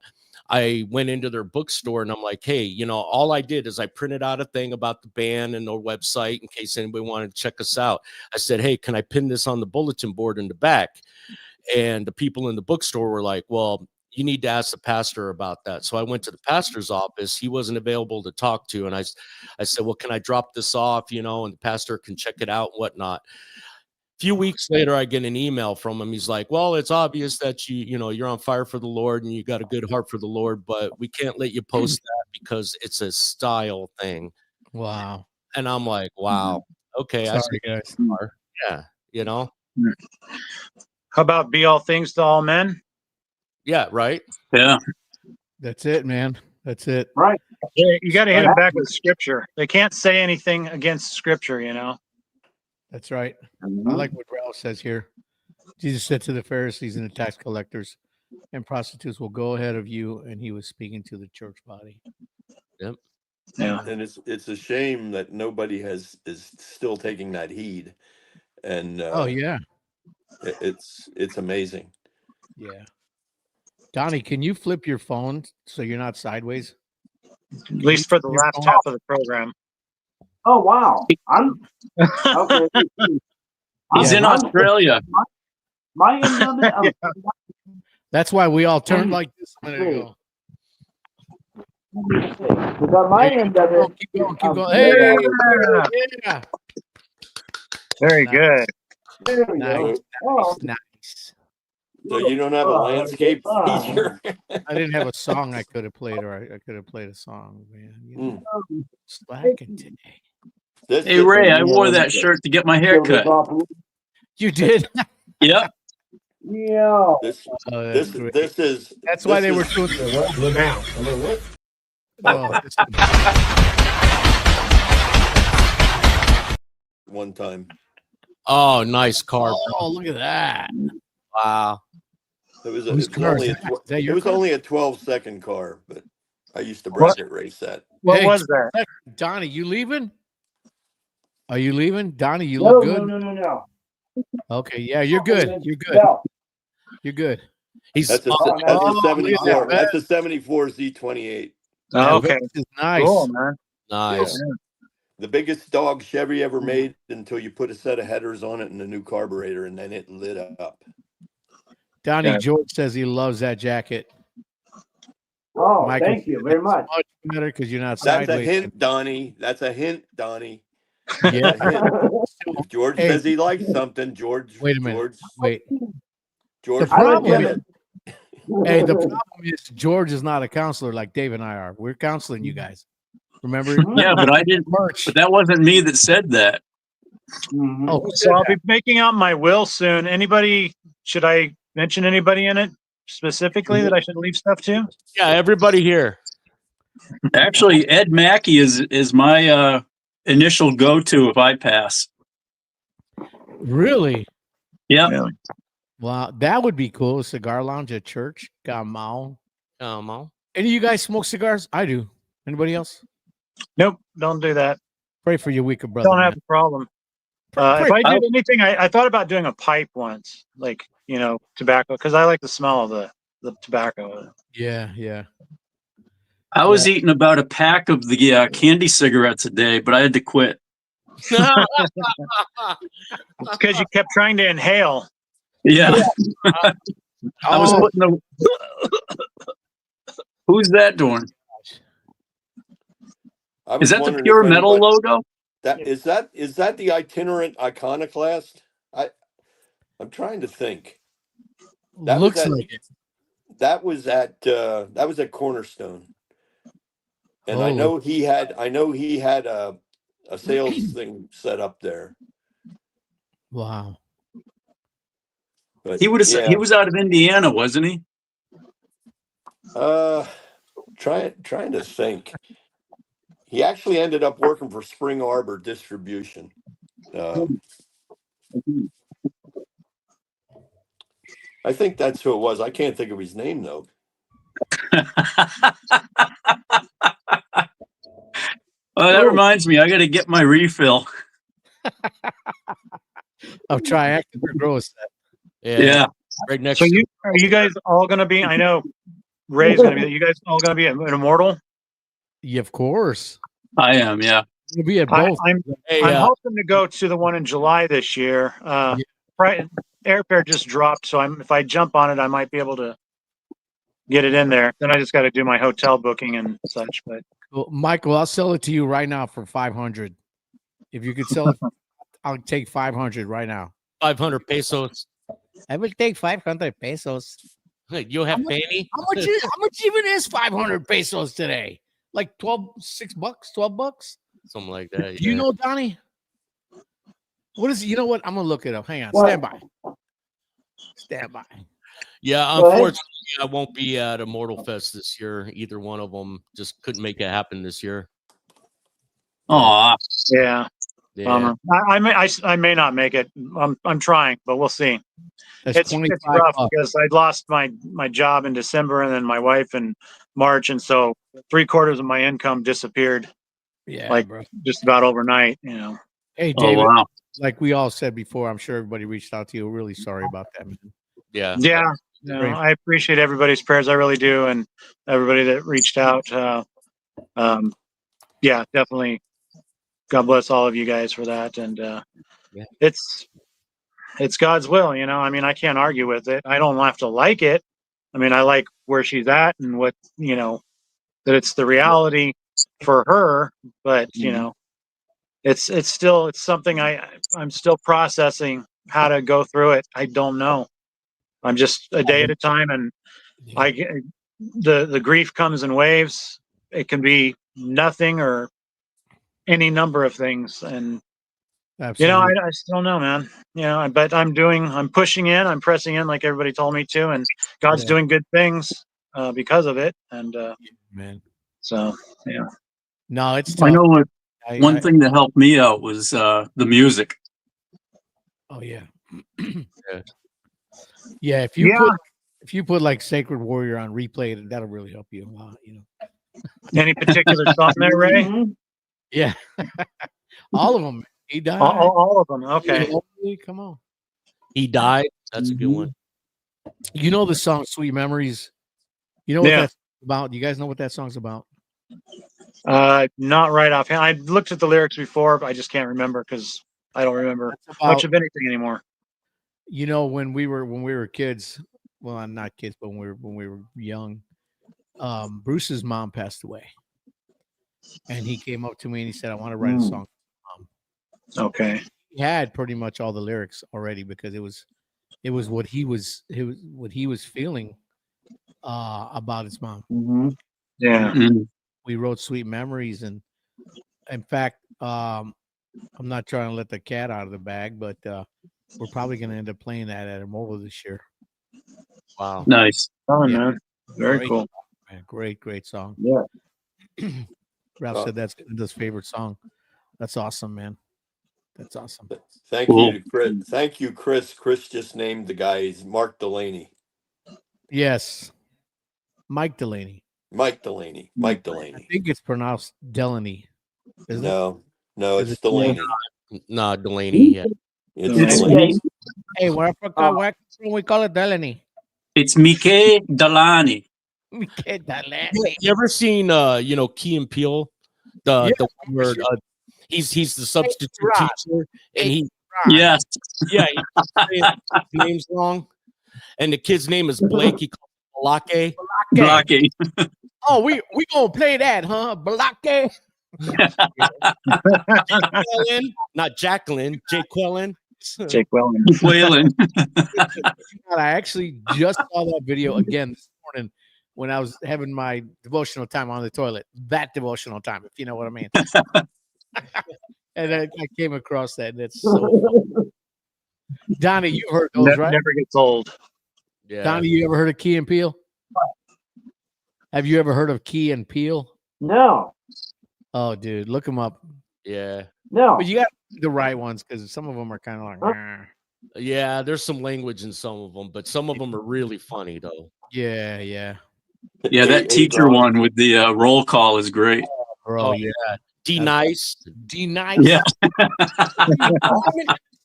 I went into their bookstore and I'm like, hey, all I did is I printed out a thing about the band and their website in case anybody wanted to check us out. I said, hey, can I pin this on the bulletin board in the back? And the people in the bookstore were like, well, you need to ask the pastor about that. So I went to the pastor's office. He wasn't available to talk to. And I said, well, can I drop this off, and the pastor can check it out and whatnot. A few weeks later, I get an email from him. He's like, well, it's obvious that you're on fire for the Lord and you got a good heart for the Lord, but we can't let you post that because it's a style thing. Wow. And I'm like, wow. Okay. I see. Sorry, guys. Yeah. You know? how about be all things to all men? Yeah. Right. Yeah. That's it, man. That's it. Right. Yeah, you got to hit them back with scripture. They can't say anything against scripture, That's right. I like what Ralph says here. Jesus said to the Pharisees and the tax collectors and prostitutes will go ahead of you, and he was speaking to the church body. Yep. Yeah. And it's a shame that nobody is still taking that heed. And Oh yeah, it's amazing. yeah. Donnie, can you flip your phone so you're not sideways? At least for the last half of the program. Oh wow. I'm okay. He's in Australia. My end of it. That's why we all turned like this a minute ago. Because my end of it. Keep going, keep going. Hey, yeah. Very good. There we Nice, go. Oh, nice. So you don't have a landscape feature. I didn't have a song I could have played, or I could have played a song, man. Slacking today. Hey Ray, I wore that shirt to get my hair cut. You did? Yep. Yeah. This that's is. That's why this they were is- doing the one time. Oh, nice car. Oh, look at that. Wow. It was, Whose it was car only is a that? tw- Is that it your was car? only a 12-second car, but I used to bracket race that. What Hey, was that? Donnie, you leaving? Are you leaving? Donnie, you No, look good. no. Okay, yeah, you're good. You're good. No. You're good. He's That's a look at 74. that. That's a 74 Z28. Oh, okay. This is nice. Cool, man. nice. The biggest dog Chevy ever made until you put a set of headers on it and a new carburetor, and then it lit up. Donnie Yeah. George says he loves that jacket. Oh, Michael, thank you very much. much better because you're not That's a sideways. hint, Donnie. That's a hint, Donnie. Yeah. That's a hint. If George Hey. says he likes something, George. Wait a minute. George. Wait. George. The I like problem will is, get hey, the problem is George is not a counselor like Dave and I are. We're counseling you guys. Remember? Yeah, but I didn't. Merch. But that wasn't me that said that. Mhm. Oh, who said So I'll that? be making out my will soon. Anybody? Should I mention anybody in it specifically that I should leave stuff to? Yeah, everybody here. Actually, Ed Mackey is my initial go-to if I pass. Really? Yeah. Wow, that would be cool. A cigar lounge at church. Gamao. Mo. Any of you guys smoke cigars? I do. Anybody else? Nope, don't do that. Pray for your weaker brother. Don't man. have a problem. Pray- If I did anything, I thought about doing a pipe once, like tobacco, because I like the smell of the tobacco. Yeah, yeah. I was eating about a pack of the candy cigarettes a day, but I had to quit. It's because you kept trying to inhale. Yeah. I was Oh. putting the. Who's that doing? I Is was that the wondering Pure if Metal anybody- logo? Is that the itinerant iconoclast? I'm trying to think. That was Looks that- like it. that was at Cornerstone, and I Holy know he had a sales thing set up there. wow. But He yeah, was out of Indiana, wasn't he? trying to think. He actually ended up working for Spring Arbor Distribution. I think that's who it was. I can't think of his name though. Oh, that reminds me, I got to get my refill. Of triactive growth set. Yeah. Right next So to are you guys all going to be? I know Ray's going to be there. You guys all going to be an Immortal? Yeah, of course. I am, yeah. You'll be at I'm both. I'm hoping to go to the one in July this year. Airfare just dropped, so if I jump on it, I might be able to get it in there. Then I just got to do my hotel booking and such. But Well, Michael, I'll sell it to you right now for 500. If you could sell it, I'll take 500 right now. 500 pesos. I will take 500 pesos. Hey, you have penny? How much even is 500 pesos today? Like 6 bucks, 12 bucks? Something like that. Do you know, Donnie? What is it? You know what? I'm gonna look it up. Hang on. Stand by. Stand by. Yeah, unfortunately, I won't be at Immortal Fest this year. Either one of them just couldn't make it happen this year. Aw. yeah, Yeah. bummer. I may not make it. I'm trying, but we'll see. That's It's 25 rough bucks. because I lost my job in December and then my wife in March, and so 3/4 of my income disappeared. Yeah, like bro. just about overnight. You know. Hey, Oh, David. wow. Like we all said before, I'm sure everybody reached out to you. We're really sorry about that, man. Yeah. Yeah. No, I appreciate everybody's prayers. I really do, and everybody that reached out. Yeah, definitely. God bless all of you guys for that, and it's God's will. You know, I mean, I can't argue with it. I don't have to like it. I mean, I like where she's at and what that it's the reality for her, but it's still something I'm still processing how to go through it. I don't know. I'm just a day at a time, and the grief comes in waves. It can be nothing or any number of things, and Absolutely. I still don't know, man. But I'm pushing in, I'm pressing in like everybody told me to, and God's doing good things because of it, and man. so yeah. No, it's tough. I know what one thing that helped me out was the music. Oh yeah. Yeah. Yeah, if you put like Sacred Warrior on replay, that'll really help you a lot, Any particular song there, Ray? Yeah. All of them. He died. All of them. Okay. Come on. He died. That's a good one. You know the song Sweet Memories? You know what that's about? You guys know what that song's about? Not right offhand. I looked at the lyrics before, but I just can't remember because I don't remember much of anything anymore. You know, when we were kids, well, not kids, but when we were young, Bruce's mom passed away. And he came up to me and he said, I want to write a song for mom. Okay. He had pretty much all the lyrics already because it was what he was feeling about his mom. Yeah. We wrote Sweet Memories, and in fact, I'm not trying to let the cat out of the bag, but we're probably going to end up playing that at Immortal this year. Wow. Nice. Oh, man. Very cool. Man, great song. Yeah. Ralph said that's his favorite song. That's awesome, man. That's awesome. Thank you, Chris. Thank you, Chris. Chris just named the guy. He's Mark Delaney. Yes. Mike Delaney. Mike Delaney. Mike Delaney. I think it's pronounced Delaney. No, it's Delaney. No, Delaney. Yeah. It's Delaney. Hey, why we call it Delaney? It's Mike Delaney. You ever seen Key and Peele? The one where he's the substitute teacher, and he yes, yeah, his name's wrong, and the kid's name is Blake. He calls him Blake. Oh, we gonna play that, huh? Blake. Not Jacqueline. Jake Quellen. Jake Wellman. Whalen. I actually just saw that video again this morning when I was having my devotional time on the toilet. That devotional time, if you know what I mean. And I came across that. And it's so funny. Donnie, you heard those, right? Never gets old. Yeah. Donnie, you ever heard of Key and Peele? Have you ever heard of Key and Peele? No. Oh, dude, look them up. Yeah. No. But you got the right ones because some of them are kind of like, "Nah." Yeah, there's some language in some of them, but some of them are really funny though. Yeah. Yeah, Hey, that hey, teacher Ron, one with the roll call is great. Bro, Oh, yeah. D nice. D nice. Yeah.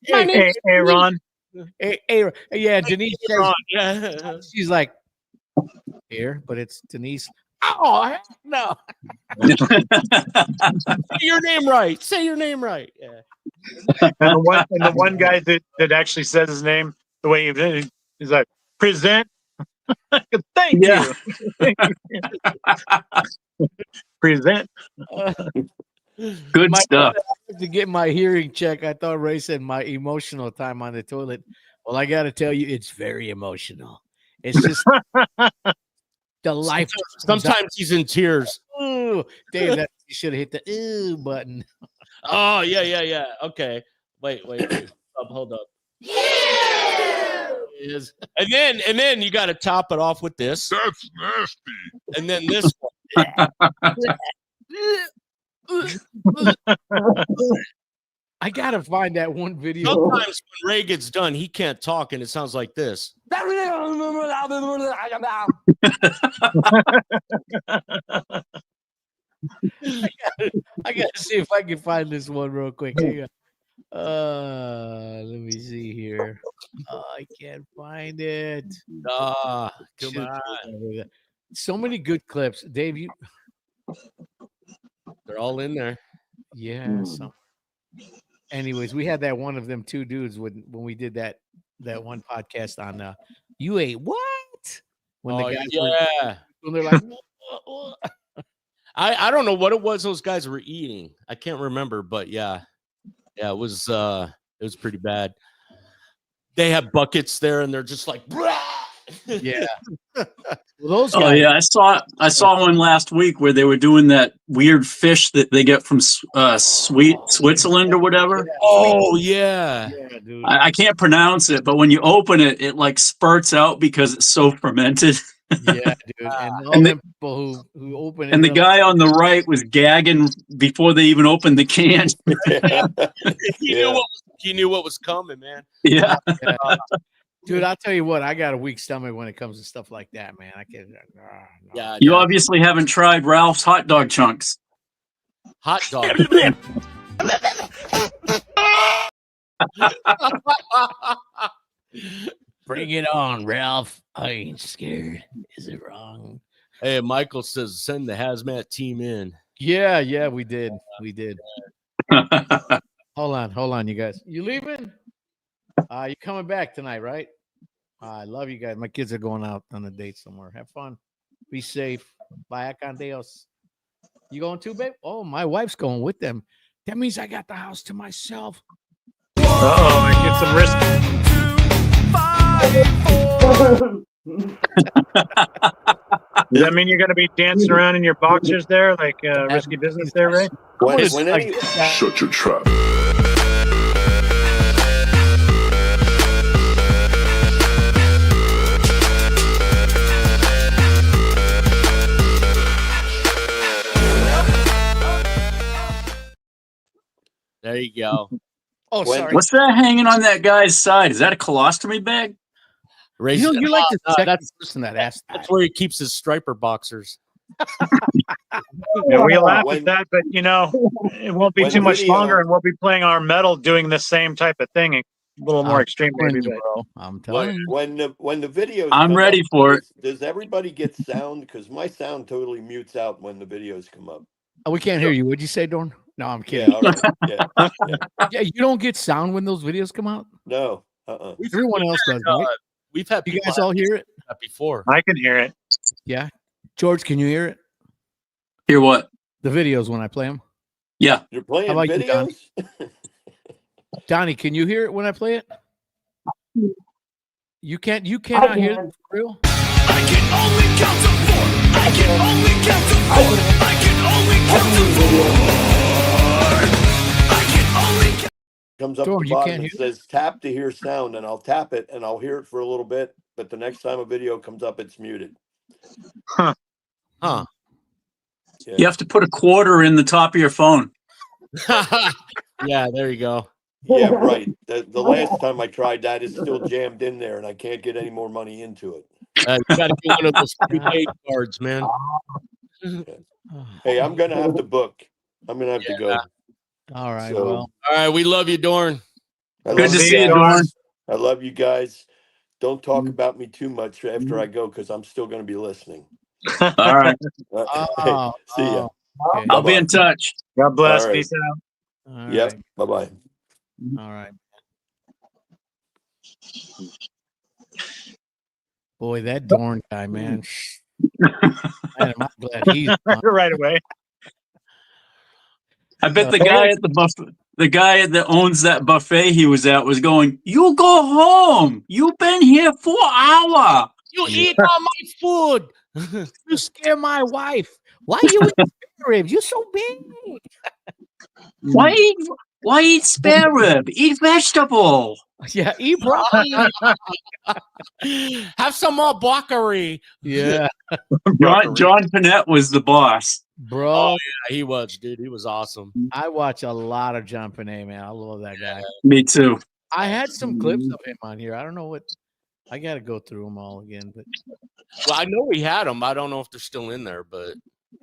Hey, Ron. Hey, yeah, Denise says, Ron, yeah. she's like, here, but it's Denise. Oh, heck no. Say your name right. Say your name right. Yeah. And the one guy that actually says his name the way he did, he's like, present. Thank Yeah. you. Present. Good My stuff. to get my hearing check, I thought Ray said my emotional time on the toilet. Well, I got to tell you, it's very emotional. It's just the life. Sometimes he's in tears. Ooh, Dave, that you should have hit the ooh button. Oh, yeah. Okay. Wait. Hold up. Is And then you got to top it off with this, That's nasty. and then this one. I gotta find that one video. Sometimes when Ray gets done, he can't talk, and it sounds like this. I gotta see if I can find this one real quick. Hang on. Let me see here. I can't find it. Come Should- on. So many good clips, Dave. You, They're all in there. yeah. Some. Anyways, we had that one of them two dudes when we did that one podcast on you ate what? When the guys yeah. when they're like, "What?" I don't know what it was those guys were eating. I can't remember, but yeah, it was pretty bad. They have buckets there, and they're just like, yeah. Well, those Oh guys, yeah, I saw one last week where they were doing that weird fish that they get from Switzerland or whatever. Oh yeah. yeah, dude. I can't pronounce it, but when you open it, it like spurts out because it's so fermented. Yeah, dude. And all And them people who open it. And the up- guy on the right was gagging before they even opened the can. He knew what was coming, man. Yeah. Yeah. Dude, I'll tell you what, I got a weak stomach when it comes to stuff like that, man. I can't. No. Yeah. You obviously haven't tried Ralph's hot dog chunks. Hot dog. Bring it on, Ralph. I ain't scared. Is it wrong? Hey, Michael says send the hazmat team in. Yeah, we did. We did. Hold on, you guys. You leaving? You coming back tonight, right? I love you guys. My kids are going out on a date somewhere. Have fun. Be safe. Vaya con Dios. You going too, babe? Oh, my wife's going with them. That means I got the house to myself. Uh-oh, I get some risk. Does that mean you're going to be dancing around in your boxers there, like risky business there, Ray? When any, Shut your trap. There you go. Oh, When- sorry. What's that hanging on that guy's side? Is that a colostomy bag? Raise You like the no, second that's person that asked that. that's where he keeps his striper boxers. Yeah, we laugh When- at that, but it won't be when too much video- longer, and we'll be playing our metal doing the same type of thing, a little more extreme, maybe. You, But bro. I'm telling you. when the videos I'm come ready up, for it. does everybody get sound? Because my sound totally mutes out when the videos come up. Oh, we can't hear you. What'd you say, Dorn? No, I'm Yeah, kidding. all right. Yeah. Yeah, you don't get sound when those videos come out. No. Everyone else does, right? We've had You people guys all hear it? that before. I can hear it. Yeah. George, can you hear it? Hear what? The videos when I play them. Yeah. You're playing How about you, Donnie? videos? Donnie, can you hear it when I play it? You cannot hear it for real? I can only count to four. I can only count to four. I can only count to four. I can only count. Comes up George, the you bottom can't and hear says tap to hear sound, and I'll tap it and I'll hear it for a little bit, but the next time a video comes up, it's muted. Huh. Yeah. You have to put a quarter in the top of your phone. Yeah, there you go. Yeah, right. The last time I tried that, it's still jammed in there, and I can't get any more money into it. You got to get one of those prepaid cards, man. Hey, I'm gonna have to book. I'm gonna have to go. All right. So- Well, All right, we love you, Dorn. I Good love to you see you, guys. Dorn. I love you guys. Don't talk about me too much after I go, because I'm still going to be listening. All right. Hey, see ya. okay. I'll be Bye-bye. in touch. God bless. All right. Peace out. All Yep. right. Bye bye. All right. Boy, that Dorn guy, man. Man, am I glad he's gone. Right away. I bet the guy at the buffet, the guy that owns that buffet he was at was going, "You go home. You've been here 4 hours. You eat all my food. You scare my wife. Why you eat spare ribs? You so big. Why eat spare rib? Eat vegetable." Yeah, eat broccoli. Have some more broccoli. Yeah, John Panette was the boss. bro. Oh, yeah, he was, dude. He was awesome. I watch a lot of John Panay, man. I love that guy. Me too. I had some clips of him on here. I don't know what. I got to go through them all again, but Well, I know we had them. I don't know if they're still in there, but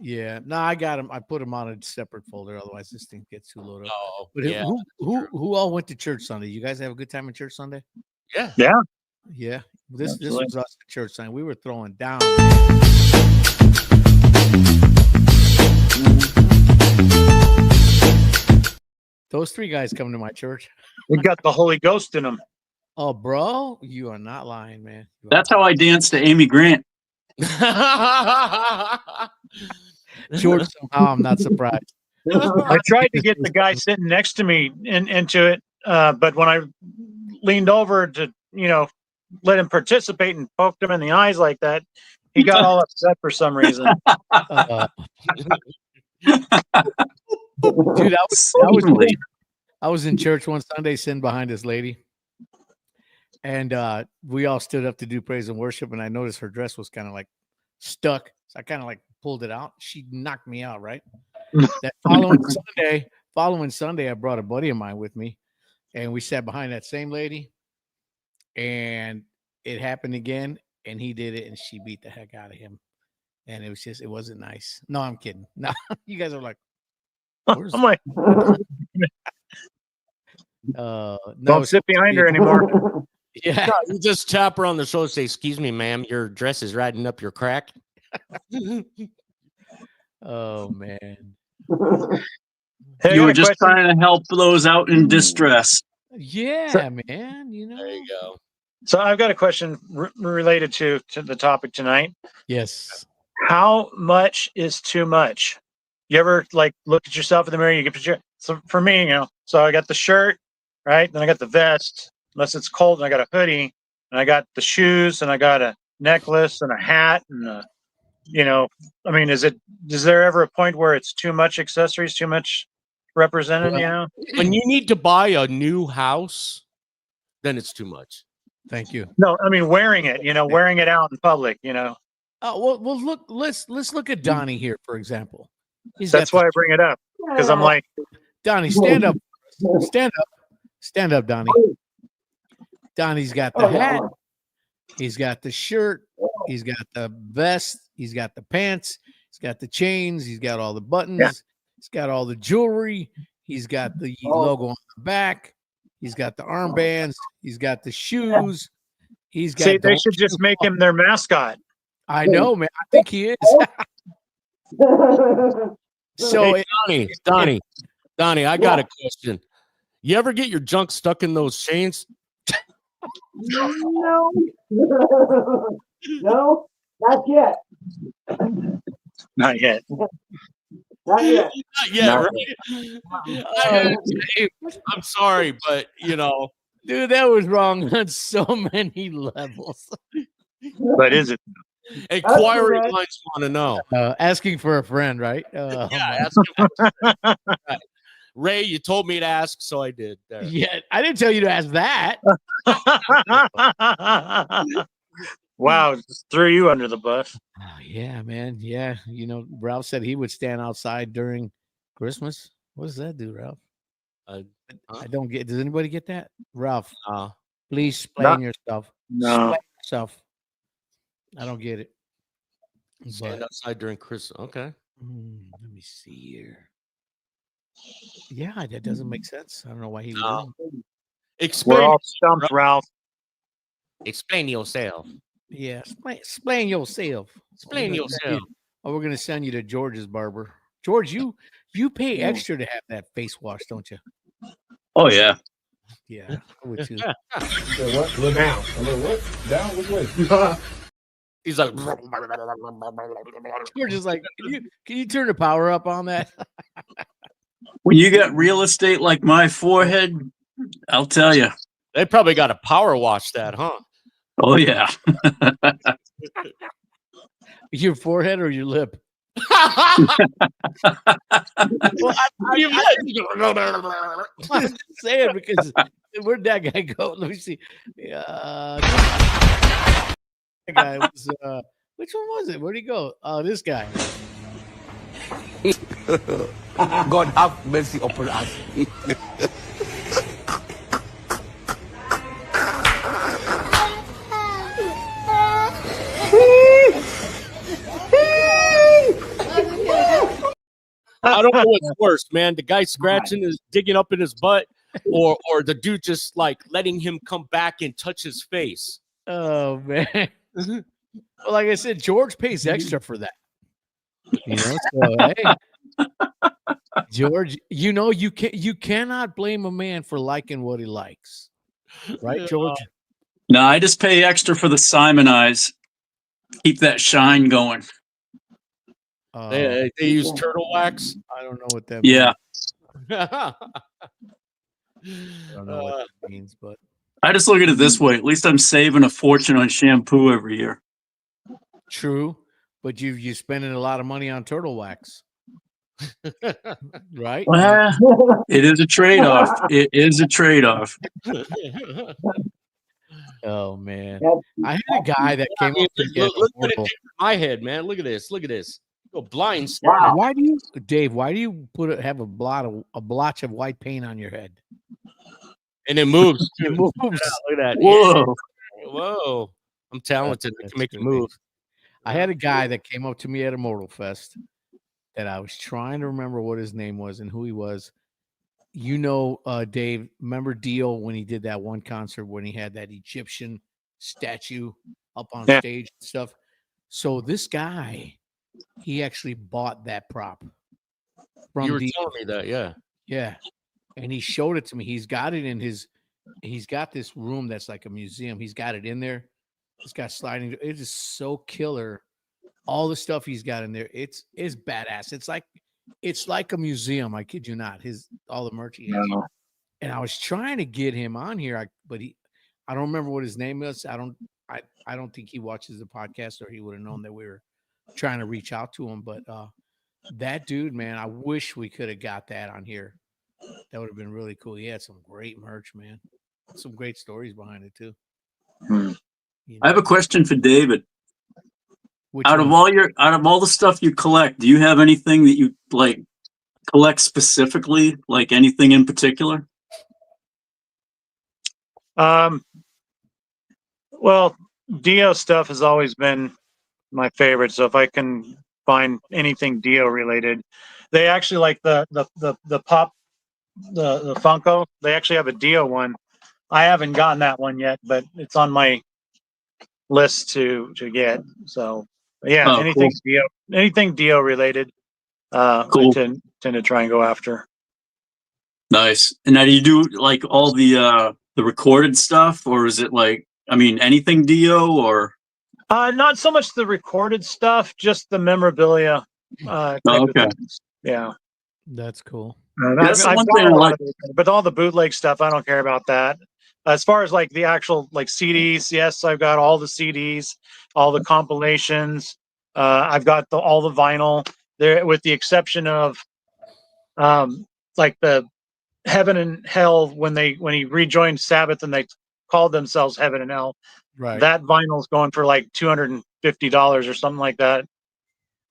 yeah, no, I got him. I put him on a separate folder. Otherwise, this thing gets too loaded up. oh, But yeah. who all went to church Sunday? You guys have a good time in church Sunday? Yeah. Yeah. This Absolutely. was us at church Sunday. We were throwing down. Those three guys come to my church. We got the Holy Ghost in them. Oh, bro, you are not lying, man. You are That's how I danced to Amy Grant. George, somehow I'm not surprised. I tried to get the guy sitting next to me into it, but when I leaned over to, let him participate and poked him in the eyes like that, he got all upset for some reason. Dude, I was in church one Sunday sitting behind this lady, and we all stood up to do praise and worship, and I noticed her dress was kind of like stuck, so I kind of like pulled it out. She knocked me out, right? That following Sunday, I brought a buddy of mine with me, and we sat behind that same lady, and it happened again, and he did it, and she beat the heck out of him, and it wasn't nice. No, I'm kidding. No, you guys are like, where's I'm like, no, don't sit behind her anymore. yeah. You just tap her on the shoulder and say, "Excuse me, ma'am, your dress is riding up your crack." Oh man. Hey, You I were got a just question. trying to help those out in distress. Yeah, man. There you go. So I've got a question related to the topic tonight. Yes. How much is too much? You ever like look at yourself in the mirror? You get picture. So for me, so I got the shirt, right? Then I got the vest, unless it's cold, and I got a hoodie, and I got the shoes, and I got a necklace and a hat, and I mean, is there ever a point where it's too much accessories, too much represented? When you need to buy a new house, then it's too much. Thank you. No, I mean wearing it. Wearing it out in public. Well, look. Let's look at Donnie here, for example. That's why I bring it up, because I'm like, Donnie, stand up, stand up, Donnie. Donnie's got the hat. He's got the shirt. He's got the vest. He's got the pants. He's got the chains. He's got all the buttons. Yeah. He's got all the jewelry. He's got the logo on the back. He's got the armbands. He's got the shoes. He's got. see, they should just make him their mascot. I know, man. I think he is. So, Hey, Donnie, I got a question. You ever get your junk stuck in those chains? No. No, not yet. Not yet. Not yet. Not yet, right? I'm sorry, but dude, that was wrong on so many levels. But is it? Inquiring minds want to know. Asking for a friend, right? Yeah, ask him for a friend. Right. Ray, you told me to ask, so I did. There. Yeah, I didn't tell you to ask that. Wow, just threw you under the bus. Oh, yeah, man. Yeah. Ralph said he would stand outside during Christmas. What does that do, Ralph? I don't get. Does anybody get that? Ralph, please explain yourself. No. Explain yourself. I don't get it. Stand outside during Christmas. Okay. Let me see here. Yeah, that doesn't make sense. I don't know why he would. We're all stumped, Ralph. Explain yourself. Yeah, explain yourself. Explain yourself. We're gonna send you to George's barber. George, you pay extra to have that face wash, don't you? Oh yeah. Yeah, I would too. What? Look down. What? Down? Which way? He's like, George is like, can you turn the power up on that? When you got real estate like my forehead, I'll tell you. They probably got to power wash that, huh? Oh yeah. Your forehead or your lip? Well, I'm just saying because where'd that guy go? Let me see. That guy was. Which one was it? Where'd he go? Oh, this guy. God have mercy upon us. I don't know what's worse, man. The guy scratching his, digging up in his butt, or the dude just like letting him come back and touch his face. Oh man. Well, like I said, George pays extra for that. So hey, George, you cannot blame a man for liking what he likes, right, George? No, I just pay extra for the Simon eyes. Keep that shine going. They use turtle wax. I don't know what that Yeah. means. I don't know what that means, but I just look at it this way. At least I'm saving a fortune on shampoo every year. true. But you're spending a lot of money on turtle wax. Right? Well, it is a trade-off. It is a trade-off. Oh man. I had a guy that came up to get Look what it did to my head, man. Look at this. Look at this. Go blind stare. Why do you, Dave? Why do you have a blotch of white paint on your head? And it moves. It moves. Look at that. Whoa. Whoa. I'm talented. I can make it pretty move. I had a guy that came up to me at Immortal Fest that I was trying to remember what his name was and who he was. Dave, remember Dio when he did that one concert when he had that Egyptian statue up on stage and stuff? So this guy, he actually bought that prop from You were Dio. telling me that, yeah. Yeah. And he showed it to me. He's got it in he's got this room that's like a museum. He's got it in there. It's got sliding. It is so killer. All the stuff he's got in there. It's badass. It's like a museum. I kid you not. All the merch he has. And I was trying to get him on here, but I don't remember what his name is. I don't think he watches the podcast or he would have known that we were trying to reach out to him. But that dude, man, I wish we could have got that on here. That would have been really cool. He had some great merch, man. Some great stories behind it too. I have a question for David. Out of all the stuff you collect, do you have anything that you like collect specifically? Like anything in particular? Well, Dio stuff has always been my favorite. So if I can find anything Dio related, they actually like the pop, the Funko. They actually have a Dio one. I haven't gotten that one yet, but it's on my list to get. So yeah, anything Dio related, Cool. I tend to try and go after. Nice. And now do you do like all the recorded stuff, or is it like, I mean, anything Dio or? Not so much the recorded stuff, just the memorabilia. Type of things. Yeah. That's cool. That's one thing I like. But all the bootleg stuff, I don't care about that. As far as like the actual like CDs, yes, I've got all the CDs, all the compilations. I've got all the vinyl there, with the exception of like the Heaven and Hell when he rejoined Sabbath and they called themselves Heaven and Hell. Right. That vinyl's going for like $250 or something like that,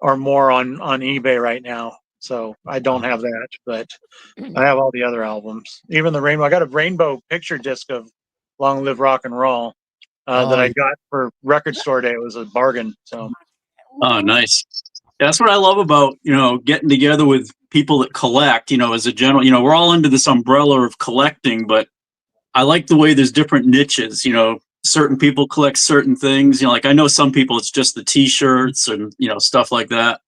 or more on eBay right now. So I don't have that, but I have all the other albums, even the Rainbow. I got a Rainbow picture disc of Long Live Rock and Roll that I got for Record Store Day. It was a bargain. So, Oh, nice. That's what I love about, getting together with people that collect, as a general, we're all under this umbrella of collecting, but I like the way there's different niches, certain people collect certain things, like I know some people, it's just the t-shirts and, stuff like that.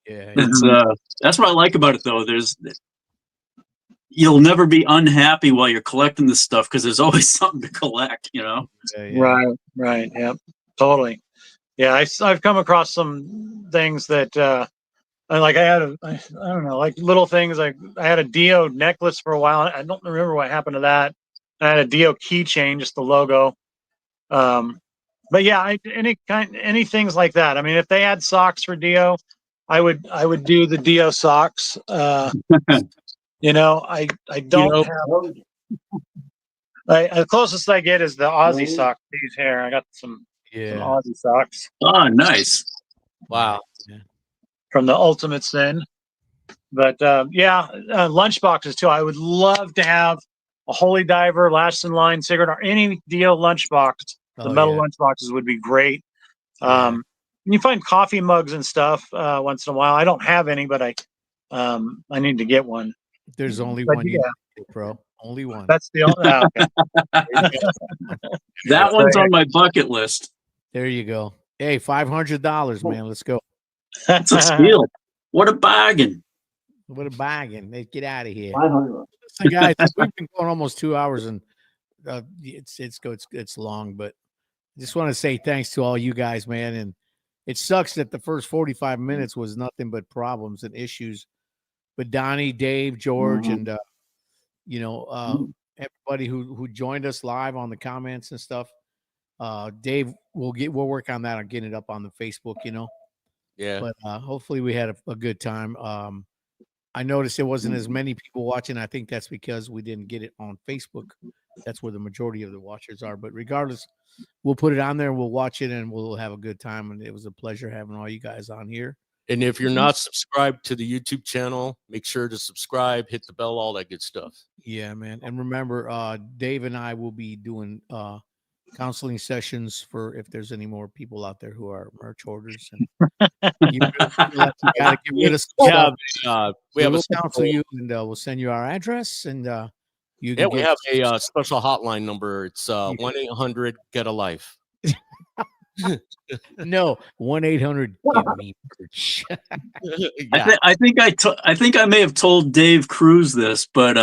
Yeah. It's, that's what I like about it though. You'll never be unhappy while you're collecting this stuff because there's always something to collect, Yeah. Right. Yep. Totally. Yeah. I've come across some things that, I don't know, like little things. Like I had a Dio necklace for a while. I don't remember what happened to that. I had a Dio keychain, just the logo. But yeah, any things like that. I mean, if they had socks for Dio, I would do the Dio socks. I don't have. The closest I get is the Aussie sock. These here, I got some Aussie socks. Oh, nice! Wow. From the Ultimate Sin. But lunch boxes too. I would love to have a Holy Diver, Last in Line cigarette, or any Dio lunchbox. The metal lunchboxes would be great. You find coffee mugs and stuff once in a while. I don't have any, but I need to get one. There's only one, bro. Only one. That's the only. Okay. That one's on my bucket list. There you go. Hey, $500, man. Let's go. That's a steal. What a bargain. What a bargain. Let's get out of here. 500. So guys, we've been going almost 2 hours and it's long, but I just want to say thanks to all you guys, man. And it sucks that the first 45 minutes was nothing but problems and issues. But Donnie, Dave, George, and everybody who joined us live on the comments and stuff. Dave, we'll work on that and getting it up on the Facebook, Yeah. But hopefully we had a good time. I noticed there wasn't as many people watching. I think that's because we didn't get it on Facebook. That's where the majority of the watchers are. But regardless, we'll put it on there and we'll watch it and we'll have a good time. And it was a pleasure having all you guys on here. And if you're not subscribed to the YouTube channel, make sure to subscribe, hit the bell, all that good stuff. Yeah, man. And remember, Dave and I will be doing counseling sessions for if there's any more people out there who are merch hoarders. And you gotta get rid of some stuff. We have a counsel you, and we'll send you our address, and you can we have a special hotline number. It's 1-800-GET-A-LIFE. No, 1-800 give me merch. I think I may have told Dave Cruz this, but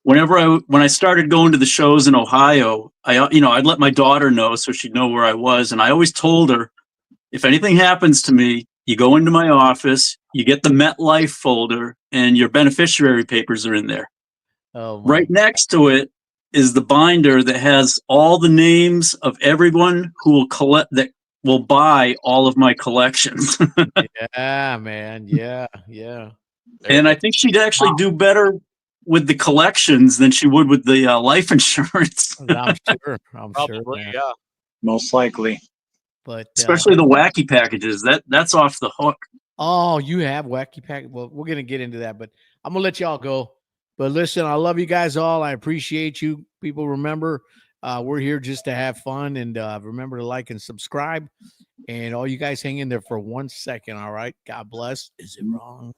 when I started going to the shows in Ohio, I'd let my daughter know so she'd know where I was, and I always told her, if anything happens to me, you go into my office, you get the MetLife folder, and your beneficiary papers are in there. Right next to it is the binder that has all the names of everyone who will buy all of my collections. Yeah, man. Yeah. And I think she'd actually do better with the collections than she would with the life insurance. I'm sure. Probably, Man. yeah. Most likely. But especially the wacky packages, that's off the hook. Oh, you have wacky pack. Well, we're gonna get into that, but I'm gonna let y'all go. But listen, I love you guys all. I appreciate you. People, remember, we're here just to have fun, and remember to like and subscribe. And all you guys hang in there for 1 second. All right. God bless. Is it wrong?